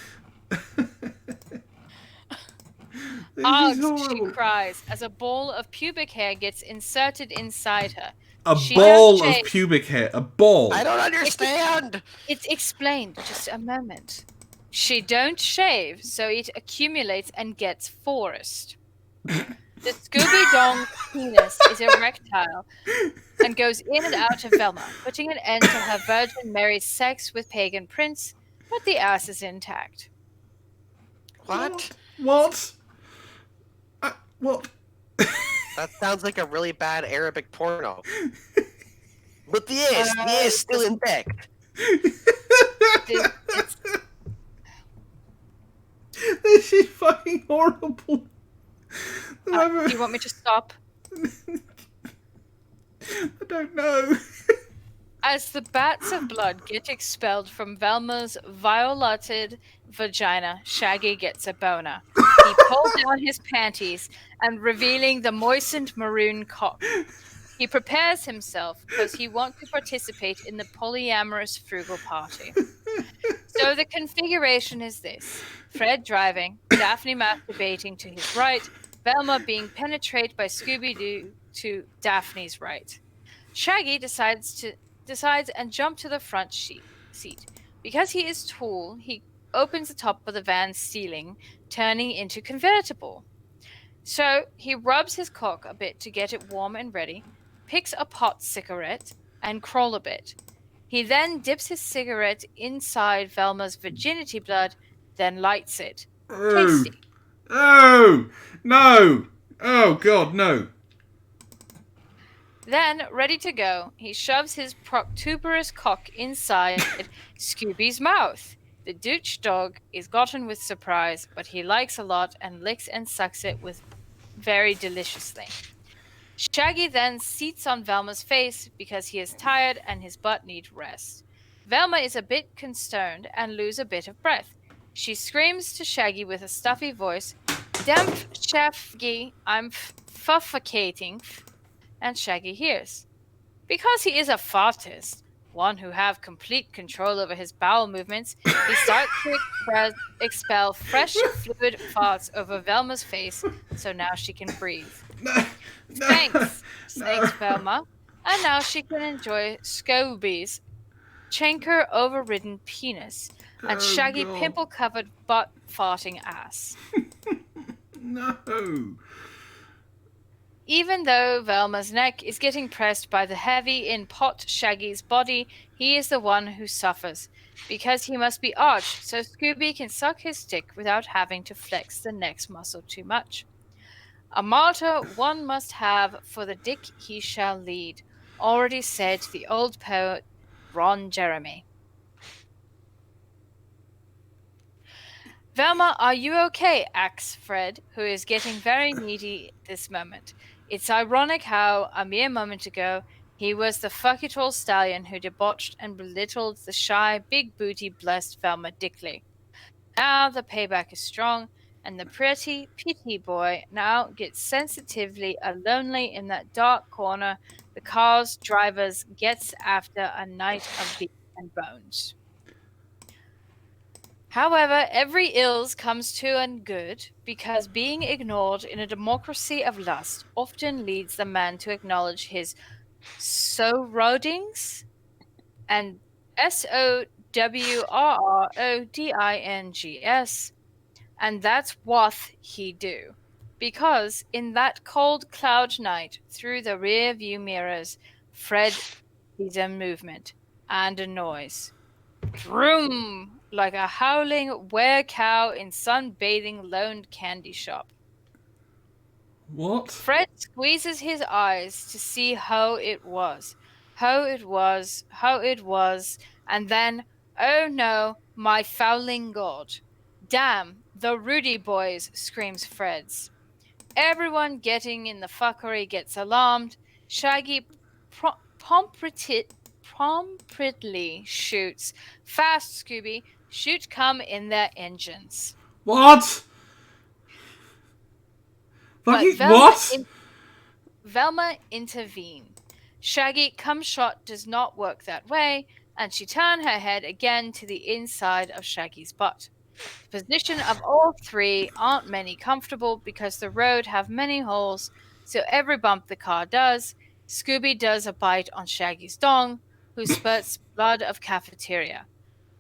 This is Ugh, she horrible. cries as a ball of pubic hair gets inserted inside her. A She ball don't of shave. pubic hair. A ball. I don't understand. It's explained, just a moment. She don't shave, so it accumulates and gets forest. The Scooby-Dong penis is erectile and goes in and out of Velma, putting an end to her Virgin Mary's sex with pagan prince, but the ass is intact. What? What? What? That sounds like a really bad Arabic porno. But the ass is still intact. It's This is fucking horrible. do you want me to stop? I don't know. As the bats of blood get expelled from Velma's violated vagina, Shaggy gets a boner. He pulls down his panties and revealing the moistened maroon cock. He prepares himself because he wants to participate in the polyamorous frugal party. So the configuration is this. Fred driving, Daphne masturbating to his right, Velma being penetrated by Scooby-Doo to Daphne's right. Shaggy decides and jump to the front seat. Because he is tall, he opens the top of the van's ceiling, turning into convertible. So he rubs his cock a bit to get it warm and ready, picks a pot cigarette, and crawl a bit. He then dips his cigarette inside Velma's virginity blood, then lights it. Oh. Tasty. Oh. No. Oh, God, no. Then, ready to go, he shoves his protuberous cock inside Scooby's mouth. The douche dog is gotten with surprise, but he likes a lot and licks and sucks it with very deliciously. Shaggy then seats on Velma's face because he is tired and his butt needs rest. Velma is a bit concerned and loses a bit of breath. She screams to Shaggy with a stuffy voice, "Damp Shaggy, I'm suffocating," and Shaggy hears. Because he is a fartist, one who have complete control over his bowel movements, he starts to expel fresh fluid farts over Velma's face so now she can breathe. Thanks, Velma. And now she can enjoy Scobie's chancre overridden penis and Shaggy God. pimple covered butt farting ass. No. Even though Velma's neck is getting pressed by the heavy in pot Shaggy's body, he is the one who suffers, because he must be arched so Scooby can suck his dick without having to flex the neck's muscle too much. A martyr one must have for the dick he shall lead, already said the old poet Ron Jeremy. Velma, are you okay? Asks Fred, who is getting very needy this moment. It's ironic how, a mere moment ago, he was the fuck-it-all stallion who debauched and belittled the shy, big-booty-blessed Velma Dickley. Now the payback is strong, and the pretty, pity boy now gets sensitively lonely in that dark corner the car's drivers gets after a night of beef and bones. However, every ills comes to an good, because being ignored in a democracy of lust often leads the man to acknowledge his sorrows and SOWRRODINGS, and that's what he do. Because in that cold cloud night, through the rear view mirrors, Fred sees a movement and a noise. Vroom! Like a howling were-cow in sunbathing lone candy shop. What? Fred squeezes his eyes to see how it was, and then, oh no, my fouling God. Damn, the Rudy boys, screams Fred's. Everyone getting in the fuckery gets alarmed. Shaggy promptly shoots. Fast, Scooby, shoot come in their engines. What? Fucking what? Velma intervened. Shaggy come shot does not work that way, and she turned her head again to the inside of Shaggy's butt. The position of all three aren't many comfortable because the road have many holes, so every bump the car does, Scooby does a bite on Shaggy's dong, who spurts blood of cafeteria.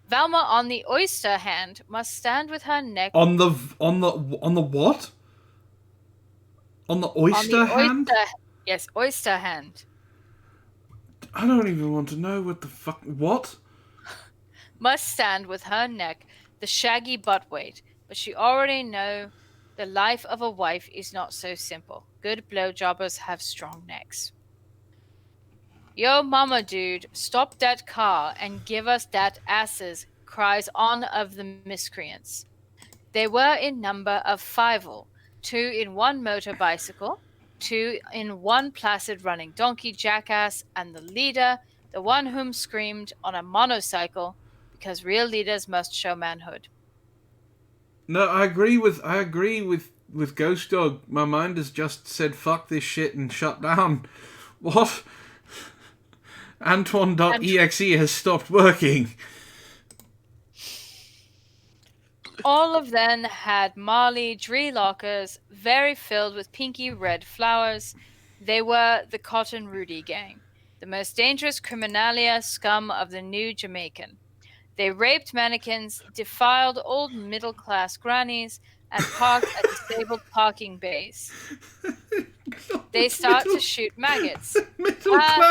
Velma, on the oyster hand, must stand with her neck On the what? On the oyster hand? Yes, oyster hand. I don't even want to know what the fuck. What? Must stand with her neck the Shaggy butt weight, but she already know the life of a wife is not so simple. Good blowjobbers have strong necks. Yo mama dude, stop that car and give us that asses, cries on of the miscreants. They were in number of 5, 2 in one motor bicycle, 2 in one placid running donkey jackass, and the leader, the one whom screamed, on a monocycle, because real leaders must show manhood. No, I agree with Ghost Dog. My mind has just said fuck this shit and shut down. What? Antoine.exe has stopped working. All of them had Marley Dree lockers, very filled with pinky red flowers. They were the Cotton Rudy gang, the most dangerous criminalia scum of the New Jamaican. They raped mannequins, defiled old middle-class grannies, and parked at disabled parking bays. They start to shoot maggots.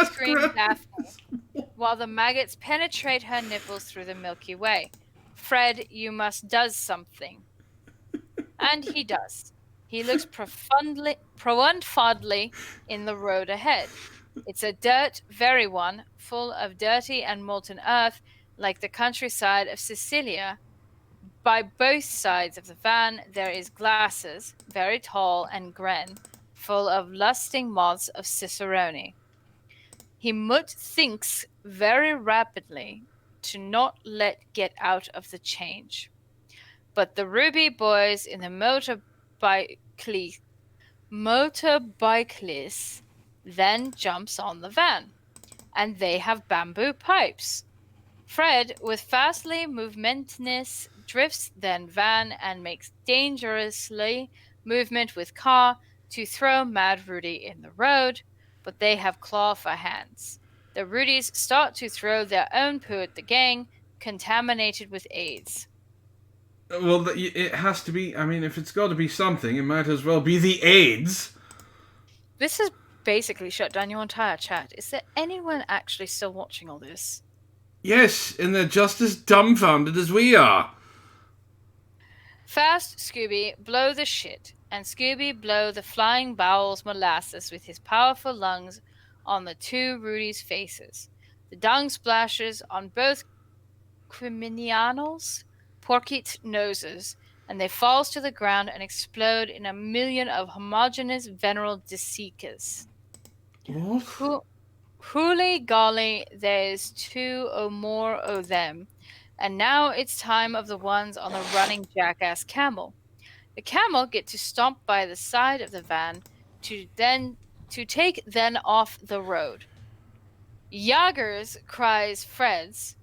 Screams Daphne, while the maggots penetrate her nipples through the Milky Way. Fred, you must does something. And he does. He looks profoundly in the road ahead. It's a very one, full of dirty and molten earth, like the countryside of Sicilia. By both sides of the van there is glasses, very tall and gren, full of lusting moths of cicerone. He mut thinks very rapidly to not let get out of the change. But the Ruby boys in the motorbikelis then jumps on the van, and they have bamboo pipes. Fred, with fastly movementness, drifts then van and makes dangerously movement with car to throw Mad Rudy in the road, but they have claw for hands. The Rudies start to throw their own poo at the gang, contaminated with AIDS. Well, it has to be. I mean, if it's got to be something, it might as well be the AIDS. This has basically shut down your entire chat. Is there anyone actually still watching all this? Yes, and they're just as dumbfounded as we are. Fast Scooby blow the shit, and Scooby blow the flying bowels molasses with his powerful lungs on the two Rudy's faces. The dung splashes on both criminals' porkit noses, and they falls to the ground and explode in a million of homogeneous veneral deceicas. What? Hooly golly, there's two or more o' them, and now it's time of the ones on the running jackass camel. The camel get to stomp by the side of the van to take then off the road. Jaggers cries Freds,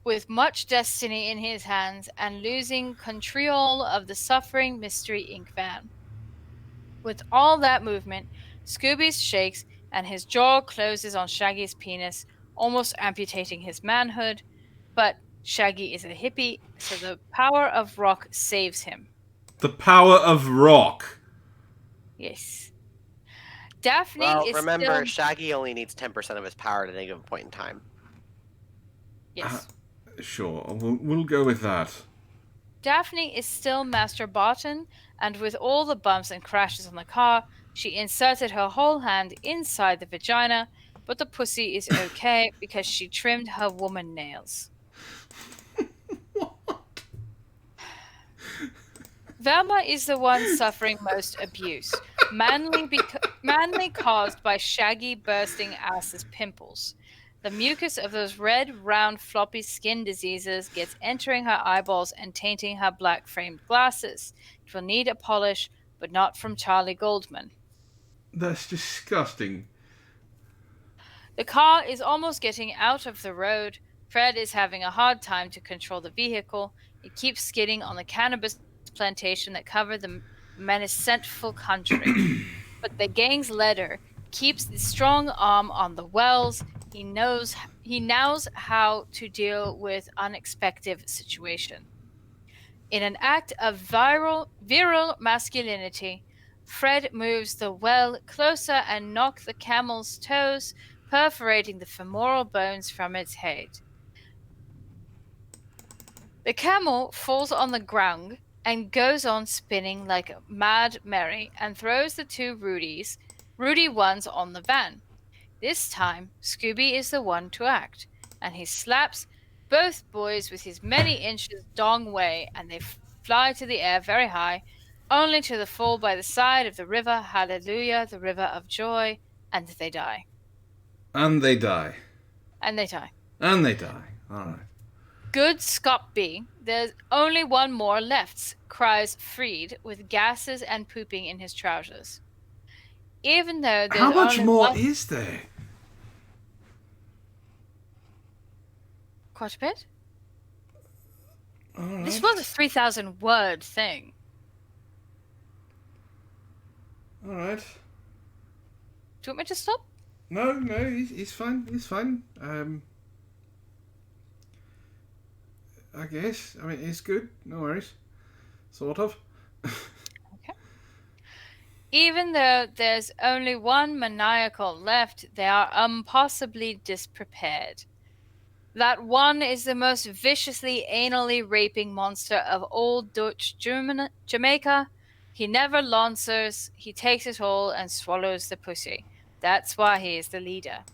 with much destiny in his hands and losing control of the suffering Mystery Inc. van. With all that movement, Scooby shakes and his jaw closes on Shaggy's penis, almost amputating his manhood, but Shaggy is a hippie, so the power of rock saves him. The power of rock. Yes. Daphne Well, is remember, still... Shaggy only needs 10% of his power at any given point in time. Yes. Sure, we'll go with that. Daphne is still Master Barton, and with all the bumps and crashes on the car, she inserted her whole hand inside the vagina, but the pussy is okay because she trimmed her woman nails. Velma is the one suffering most abuse, mainly caused by Shaggy bursting ass's pimples. The mucus of those red, round, floppy skin diseases gets entering her eyeballs and tainting her black-framed glasses. It will need a polish, but not from Charlie Goldman. That's disgusting. The car is almost getting out of the road. Fred is having a hard time to control the vehicle. It keeps skidding on the cannabis plantation that covered the menacentful country. But the gang's leader keeps the strong arm on the wells. He knows how to deal with unexpected situation. In an act of virile masculinity, Fred moves the well closer and knocks the camel's toes, perforating the femoral bones from its head. The camel falls on the ground and goes on spinning like a mad Mary and throws the two Rudy ones on the van. This time, Scooby is the one to act, and he slaps both boys with his many inches dong way, and they fly to the air very high, only to fall by the side of the river, hallelujah, the river of joy, and they die. And they die. And they die. And they die. Alright. Good Scott B. There's only one more left, cries Freed, with gases and pooping in his trousers. Even though there's How much only more one... is there? Quite a bit. Alright. This was a 3,000 word thing. Alright. Do you want me to stop? No, he's fine. He's fine. I guess. I mean, it's good. No worries. Sort of. Okay. Even though there's only one maniacal left, they are impossibly disprepared. That one is the most viciously anally raping monster of old Dutch Jamaica. He never lancers, he takes it all and swallows the pussy. That's why he is the leader.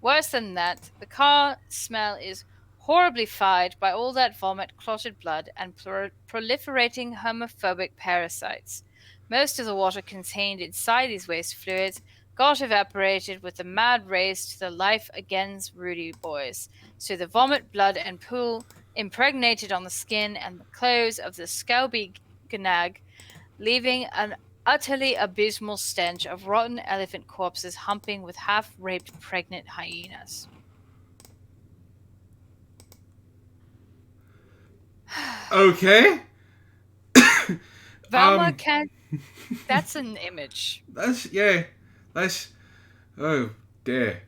Worse than that, the car smell is horribly fired by all that vomit, clotted blood, and proliferating homophobic parasites. Most of the water contained inside these waste fluids got evaporated with the mad race to the life against Rudy boys, so the vomit, blood, and poo impregnated on the skin and the clothes of the scalby gnag, leaving an utterly abysmal stench of rotten elephant corpses humping with half-raped pregnant hyenas. Okay. Velma can't. That's an image. That's oh dear.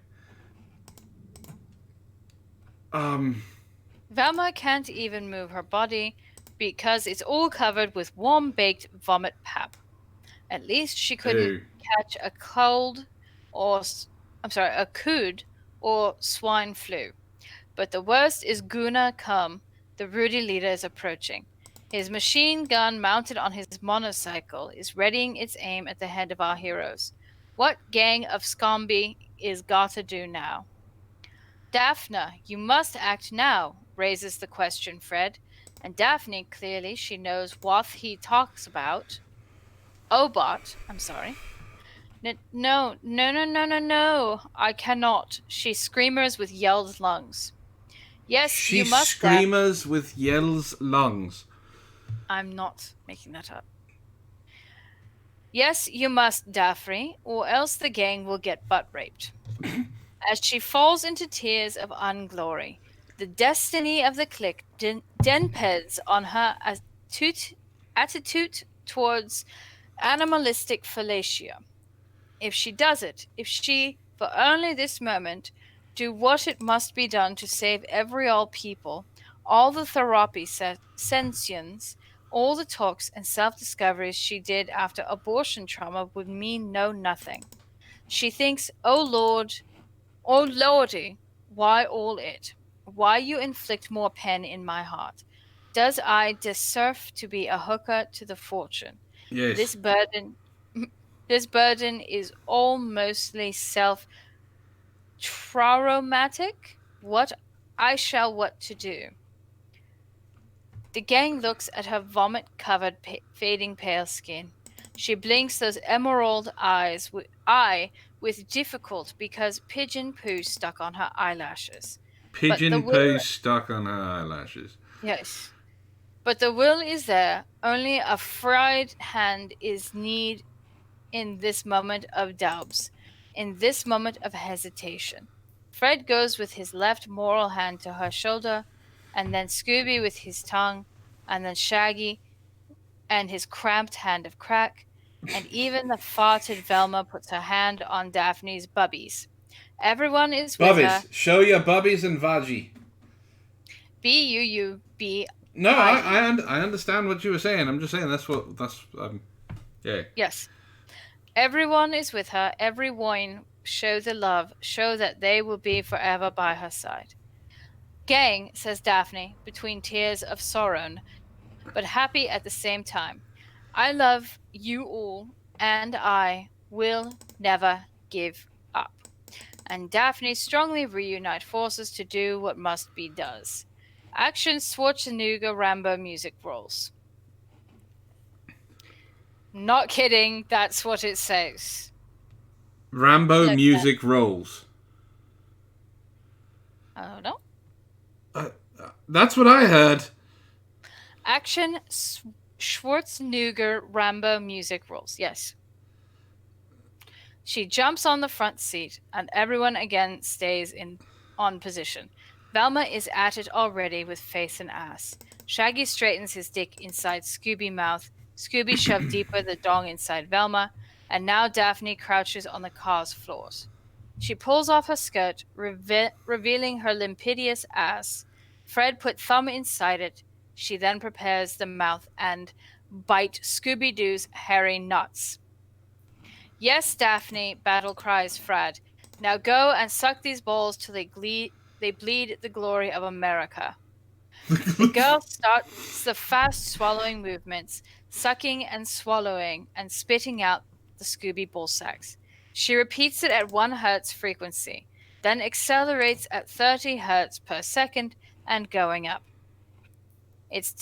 Velma can't even move her body because it's all covered with warm baked vomit pap. At least she couldn't Ew. catch a cold a cood or swine flu. But the worst is Guna Kum, the Rudy leader, is approaching. His machine gun mounted on his monocycle is readying its aim at the head of our heroes. What gang of scombi is gotta do now? Daphne, you must act now, raises the question Fred. And Daphne, clearly she knows what he talks about. Obot, I'm sorry. No, I cannot. She screamers with yelled lungs. Yes, She you must. screamers with yells lungs. I'm not making that up. Yes, you must, Daphne, or else the gang will get butt raped. As she falls into tears of unglory, the destiny of the clique depends on her attitude towards animalistic fellatio. If she does it, if she, for only this moment, do what it must be done to save every all people, all the therapy sentience, all the talks and self-discoveries she did after abortion trauma would mean nothing. She thinks, oh lordy, why all it? Why you inflict more pain in my heart? Does I deserve to be a hooker to the fortune? Yes. This burden is all mostly self-traumatic. What to do? The gang looks at her vomit-covered, fading pale skin. She blinks those emerald eyes with difficulty because pigeon poo stuck on her eyelashes. Pigeon poo stuck on her eyelashes. Yes. But the will is there. Only a fried hand is need in this moment of doubts, in this moment of hesitation. Fred goes with his left moral hand to her shoulder, and then Scooby with his tongue, and then Shaggy and his cramped hand of crack, and even the farted Velma puts her hand on Daphne's bubbies. Everyone is with her. Bubbies. Show your bubbies and vaggie. B-U-U-B. No, I understand what you were saying. I'm just saying yeah. Yes. Everyone is with her. Everyone show the love. Show that they will be forever by her side. Gang, says Daphne, between tears of sorrow, but happy at the same time. I love you all, and I will never give up. And Daphne strongly reunite forces to do what must be does. Action Schwarzenegger Rambo music rolls. Not kidding, that's what it says. Rambo music rolls. Oh no? That's what I heard. Action Schwarzenegger Rambo music rolls, yes. She jumps on the front seat, and everyone again stays on position. Velma is at it already with face and ass. Shaggy straightens his dick inside Scooby mouth. Scooby shoved deeper the dong inside Velma, and now Daphne crouches on the car's floors. She pulls off her skirt, revealing her limpidious ass. Fred put thumb inside it. She then prepares the mouth and bite Scooby-Doo's hairy nuts. Yes, Daphne, battle cries Fred. Now go and suck these balls till they bleed the glory of America. The girl starts the fast swallowing movements, sucking and swallowing and spitting out the Scooby ball sacks. She repeats it at 1 Hz frequency, then accelerates at 30 Hz per second, and going up. It's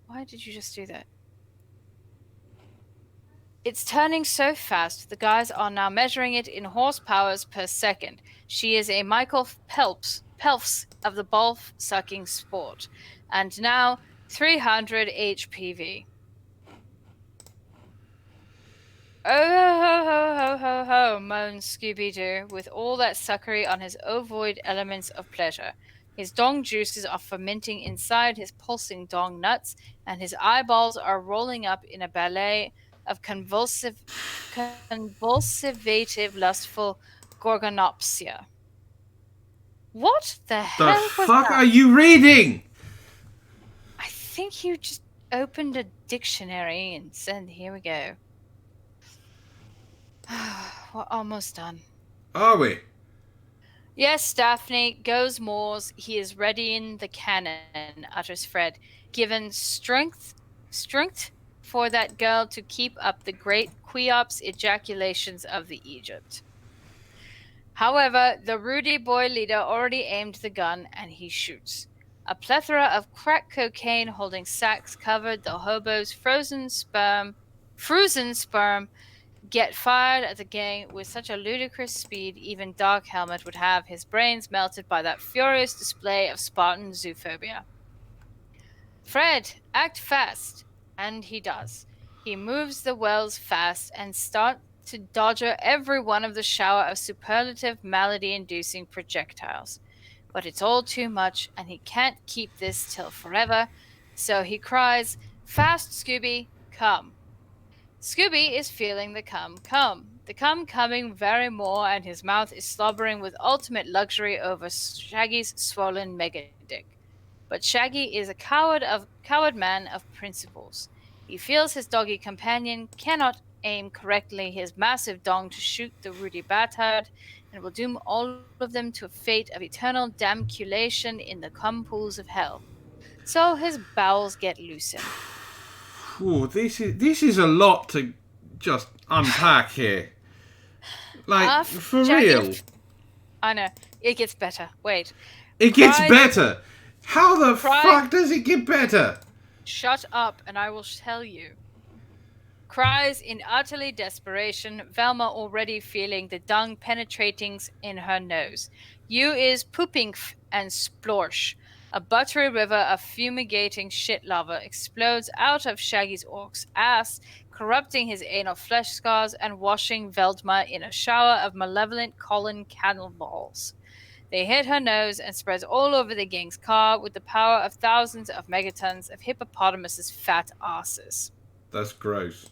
Why did you just do that? It's turning so fast, the guys are now measuring it in horsepowers per second. She is a Michael Pelfs of the ball sucking sport. And now 300 HPV. Oh ho ho ho ho ho, moans Scooby-Doo, with all that suckery on his ovoid elements of pleasure. His dong juices are fermenting inside his pulsing dong nuts, and his eyeballs are rolling up in a ballet of convulsivative, lustful gorgonopsia. What the The hell was fuck that? are you reading? I think you just opened a dictionary and said, here we go. We're almost done. Are we? Yes, Daphne, goes Moors. He is readying the cannon, utters Fred, given strength for that girl to keep up the great Cheops ejaculations of the Egypt. However, the Rudy boy leader already aimed the gun, and he shoots. A plethora of crack cocaine holding sacks covered the hobo's frozen sperm get fired at the gang with such a ludicrous speed even Dark Helmet would have his brains melted by that furious display of Spartan zoophobia. Fred, act fast! And he does. He moves the wells fast and starts to dodger every one of the shower of superlative malady-inducing projectiles. But it's all too much, and he can't keep this till forever, so he cries, "Fast, Scooby, come!" Scooby is feeling the cum come. The cum coming very more, and his mouth is slobbering with ultimate luxury over Shaggy's swollen mega dick. But Shaggy is a coward man of principles. He feels his doggy companion cannot aim correctly his massive dong to shoot the Rudy Batard, and will doom all of them to a fate of eternal damculation in the cum pools of hell. So his bowels get loosened. Ooh, this is a lot to just unpack here. Like, for Shaggy real. I know. It gets better. Wait. It gets Cries- better. How the Cry- fuck does it get better? Shut up, and I will tell you. Cries in utterly desperation, Velma already feeling the dung penetrating in her nose. You is pooping and splorsh. A buttery river of fumigating shit lava explodes out of Shaggy's orc's ass, corrupting his anal flesh scars and washing Velma in a shower of malevolent Colin cannonballs. They hit her nose and spreads all over the gang's car with the power of thousands of megatons of hippopotamuses' fat asses. That's gross.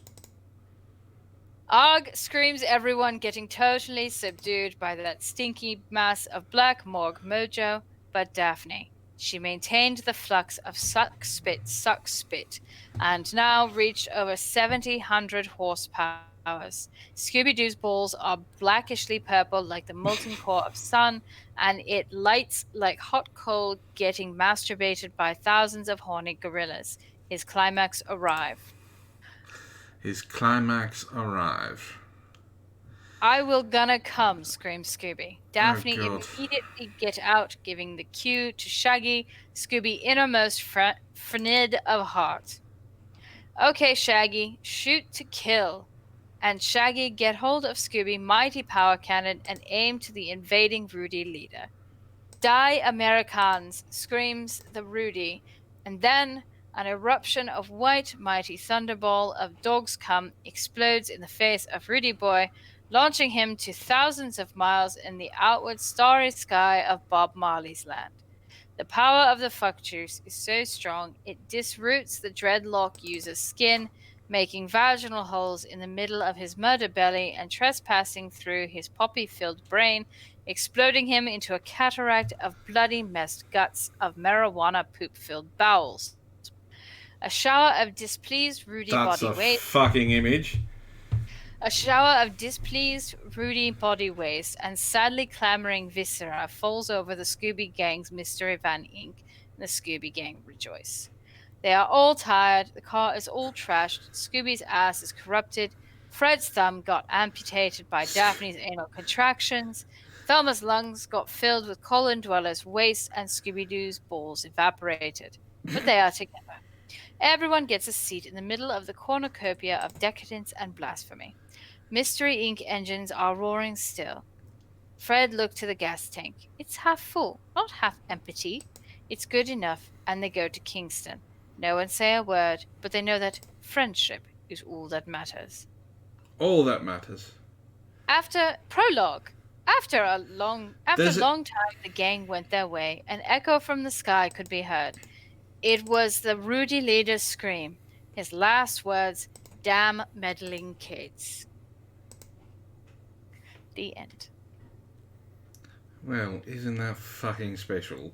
Arg, screams everyone, getting totally subdued by that stinky mass of black morgue mojo, but Daphne. She maintained the flux of suck spit, and now reached over 700 horsepowers. Scooby-Doo's balls are blackishly purple like the molten core of sun, and it lights like hot coal getting masturbated by thousands of horny gorillas. His climax arrive. His climax arrive. I will gonna come, screams Scooby. Daphne God. immediately get out, giving the cue to Shaggy, Scooby innermost frenid of heart. Okay, Shaggy, shoot to kill. And Shaggy get hold of Scooby mighty power cannon and aim to the invading Rudy leader. Die, Americans, screams the Rudy, and then an eruption of white mighty thunderball of dog's cum explodes in the face of Rudy Boy, launching him to thousands of miles in the outward starry sky of Bob Marley's land. The power of the fuck juice is so strong it disroots the dreadlock user's skin, making vaginal holes in the middle of his murder belly and trespassing through his poppy-filled brain, exploding him into a cataract of bloody messed guts of marijuana poop-filled bowels. A shower of displeased Rudy That's body a weight. fucking image. A shower of displeased, Rudy body waste and sadly clamoring viscera falls over the Scooby Gang's Mystery Van Inc., and the Scooby Gang rejoice. They are all tired, the car is all trashed, Scooby's ass is corrupted, Fred's thumb got amputated by Daphne's anal contractions, Thelma's lungs got filled with Colin Dweller's waste and Scooby-Doo's balls evaporated. But they are together. Everyone gets a seat in the middle of the cornucopia of decadence and blasphemy. Mystery Inc. engines are roaring still. Fred looked to the gas tank. It's half full, not half empty. It's good enough, and they go to Kingston. No one say a word, but they know that friendship is all that matters. All that matters. After prologue. After a long time, the gang went their way. An echo from the sky could be heard. It was the Rudy leader's scream. His last words, "Damn meddling kids." The end. Well, isn't that fucking special?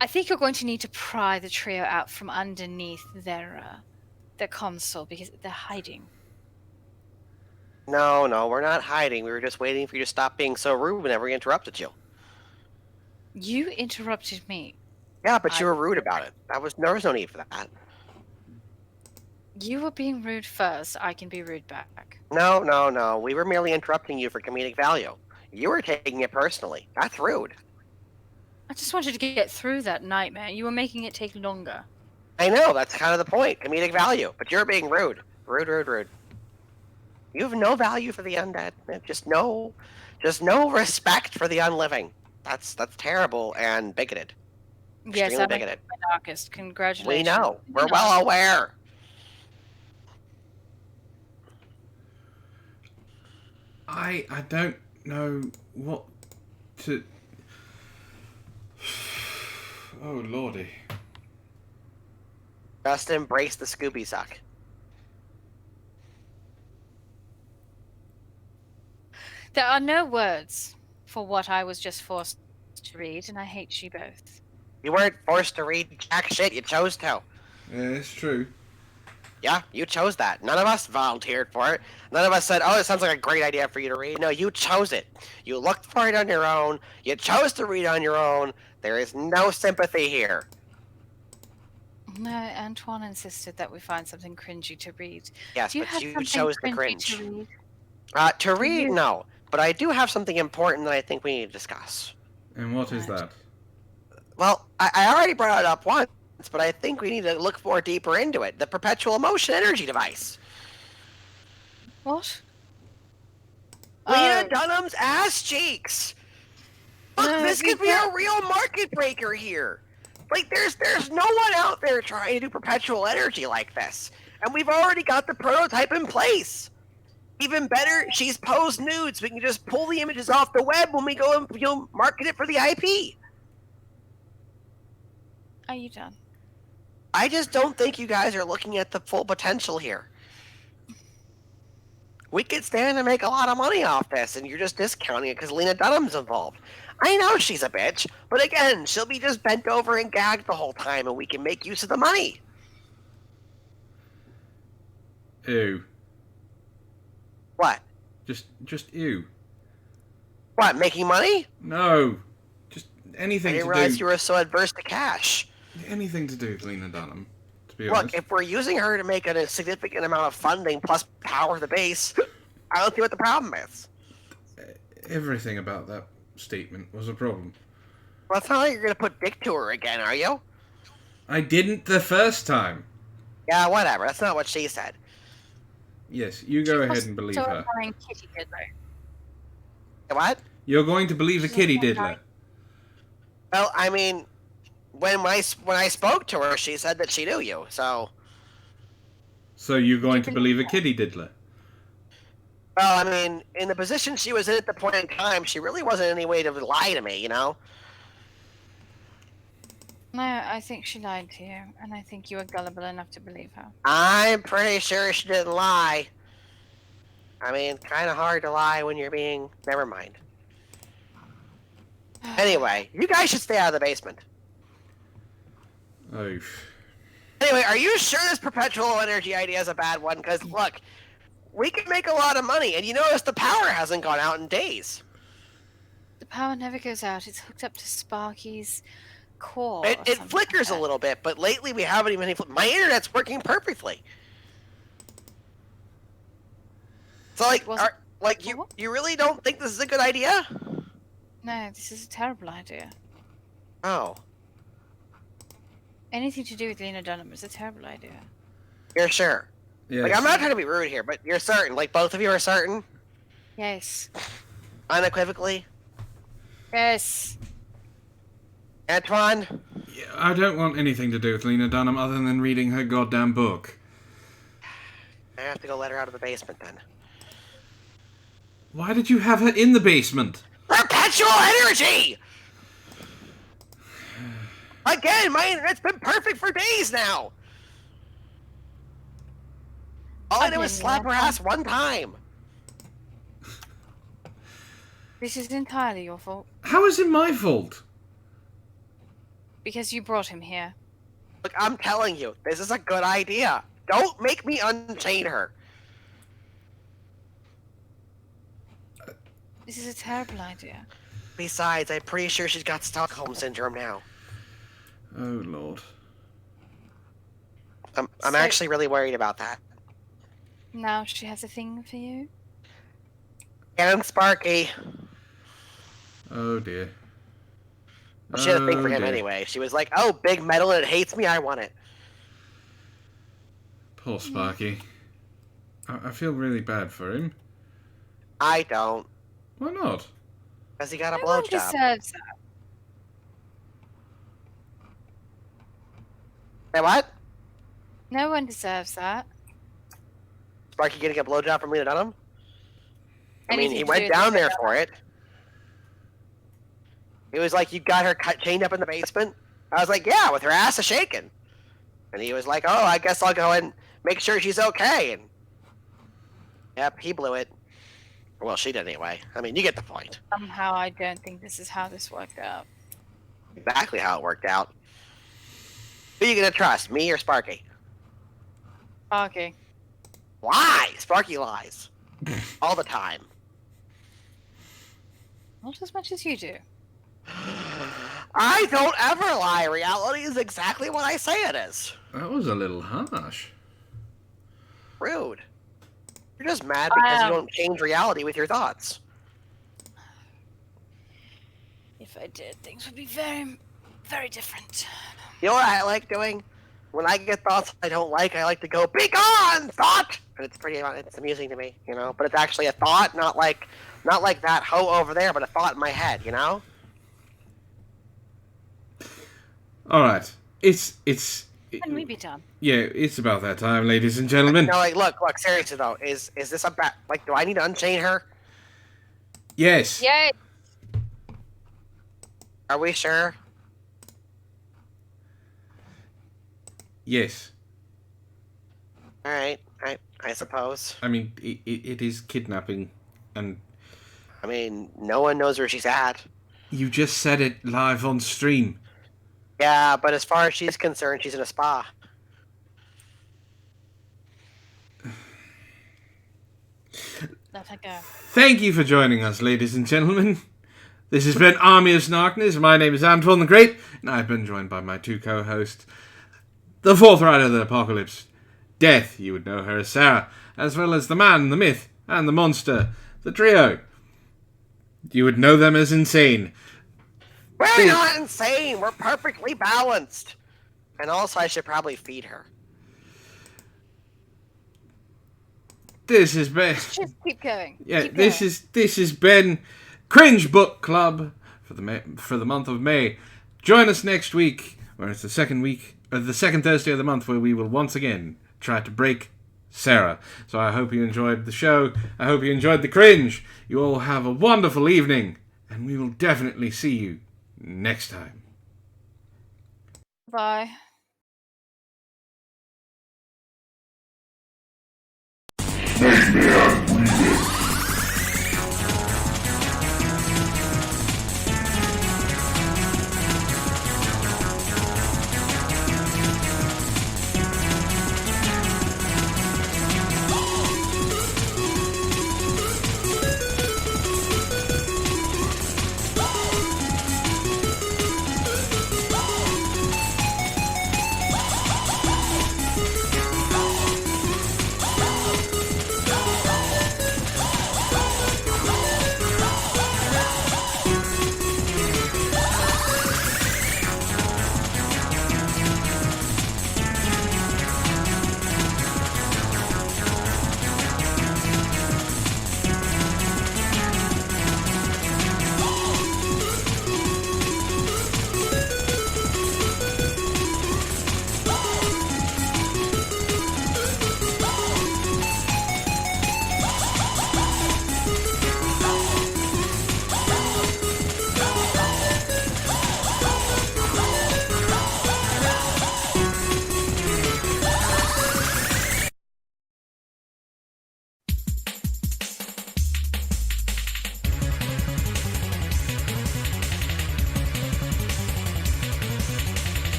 I think you're going to need to pry the trio out from underneath their console because they're hiding. No, we're not hiding. We were just waiting for you to stop being so rude whenever we interrupted you. You interrupted me. Yeah, but you were rude about it. There was no need for that. You were being rude first. I can be rude back. No. We were merely interrupting you for comedic value. You were taking it personally. That's rude. I just wanted to get through that nightmare. You were making it take longer. I know, that's kind of the point. Comedic value. But you're being rude. Rude. You have no value for the undead. Just no respect for the unliving. That's terrible and bigoted. Yes, Extremely I'm bigoted. my darkest. Congratulations. We know. We're well aware. I don't know what to... Oh, lordy. Just embrace the Scooby suck. There are no words for what I was just forced to read, and I hate you both. You weren't forced to read jack shit. You chose to. Yeah, it's true. Yeah, you chose that. None of us volunteered for it. None of us said, "Oh, it sounds like a great idea for you to read." No, you chose it. You looked for it on your own. You chose to read on your own. There is no sympathy here. No, Antoine insisted that we find something cringy to read. Yes, Do you but have you something chose the cringy cringe. to read? To read, no. But I do have something important that I think we need to discuss. And what is that? Well, I already brought it up once, but I think we need to look more deeper into it. The perpetual motion energy device. What? Lena Dunham's ass cheeks. Look, this could be a real market breaker here. Like, there's no one out there trying to do perpetual energy like this. And we've already got the prototype in place. Even better, she's posed nudes. We can just pull the images off the web when we go and market it for the IP. Are you done? I just don't think you guys are looking at the full potential here. We could stand to make a lot of money off this, and you're just discounting it because Lena Dunham's involved. I know she's a bitch, but again, she'll be just bent over and gagged the whole time, and we can make use of the money. Ew. What? Just ew. What, making money? No. Just I anything didn't to realize do... you were so adverse to cash. Anything to do with Lena Dunham, to be Look, honest. if we're using her to make a significant amount of funding plus power the base, I don't see what the problem is. Everything about that statement was a problem. Well, it's not like you're going to put dick to her again, are you? I didn't the first time. Yeah, whatever. That's not what she said. Yes, you go ahead and believe her. Kitty Diddler. What? You're going to believe a kitty diddler. Well, I mean, when I spoke to her, she said that she knew you, so... So you're going to believe a kitty diddler? Well, I mean, in the position she was in at the point in time, she really wasn't any way to lie to me, you know? No, I think she lied to you, and I think you were gullible enough to believe her. I'm pretty sure she didn't lie. I mean, kind of hard to lie when you're being... Never mind. Anyway, you guys should stay out of the basement. Oh. Anyway, are you sure this perpetual energy idea is a bad one? Because, look, we can make a lot of money, and you notice the power hasn't gone out in days. The power never goes out. It's hooked up to Sparky's core. It flickers a little bit, but lately we haven't even... My internet's working perfectly. So, like, you really don't think this is a good idea? No, this is a terrible idea. Oh, Anything to do with Lena Dunham is a terrible idea. you're sure? Yes. Like, I'm not trying to be rude here, but you're certain. Like, both of you are certain? Yes. Unequivocally? Yes. Antoine? Yeah, I don't want anything to do with Lena Dunham other than reading her goddamn book. I have to go let her out of the basement then. Why did you have her in the basement? Perpetual energy! Again, my internet's been perfect for days now! All I did was slap her ass one time. This is entirely your fault. How is it my fault? Because you brought him here. Look, I'm telling you, this is a good idea. Don't make me unchain her. This is a terrible idea. Besides, I'm pretty sure she's got Stockholm Syndrome now. Oh, Lord. I'm So- actually really worried about that. Now she has a thing for you? And Sparky. Oh, dear. She had a thing Oh, for him dear. anyway. She was like, oh, big metal and it hates me, I want it. Poor Sparky. I feel really bad for him. I don't. Why not? Because he got a No one blowjob. deserves that. Say what? No one deserves that. Sparky getting a blowjob from Lena Dunham? I mean, Anything he to do went with down Lena there Dunham. for it. It was like, you got her chained up in the basement? I was like, yeah, with her ass a-shaking. And he was like, oh, I guess I'll go and make sure she's okay. And yep, he blew it. Well, she did anyway. I mean, you get the point. Somehow I don't think this is how this worked out. Exactly how it worked out. Who are you gonna trust, me or Sparky? Okay. Why? Sparky lies. All the time. Not as much as you do. I don't ever lie. Reality is exactly what I say it is. That was a little harsh. Rude. You're just mad because you am. don't change reality with your thoughts. If I did, things would be very, very different. You know what I like doing? When I get thoughts I don't like, I like to go, be gone, thought! And it's amusing to me, you know? But it's actually a thought, not like that hoe over there, but a thought in my head, you know? Alright. Can we be done? Yeah, it's about that time, ladies and gentlemen. No, like, look, seriously though, is this a bad, like, do I need to unchain her? Yes. Yay! Are we sure? Yes. Alright, I suppose. I mean, it is kidnapping, and I mean, no one knows where she's at. you just said it live on stream. Yeah, but as far as she's concerned, she's in a spa. Let her go. Thank you for joining us, ladies and gentlemen. This has been Army of Snarkness. My name is Antoine the Great, and I've been joined by my two co-hosts, the fourth rider of the apocalypse, Death, you would know her as Sarah, as well as the man, the myth, and the monster, the trio. You would know them as Insane. We're not insane. We're perfectly balanced. And also, I should probably feed her. This has been... Just keep going. Yeah, Keep this going. has been Cringe Book Club for the month of May. Join us next week, where it's the second Thursday of the month, where we will once again try to break Sarah. So I hope you enjoyed the show. I hope you enjoyed the cringe. You all have a wonderful evening, and we will definitely see you next time. Bye.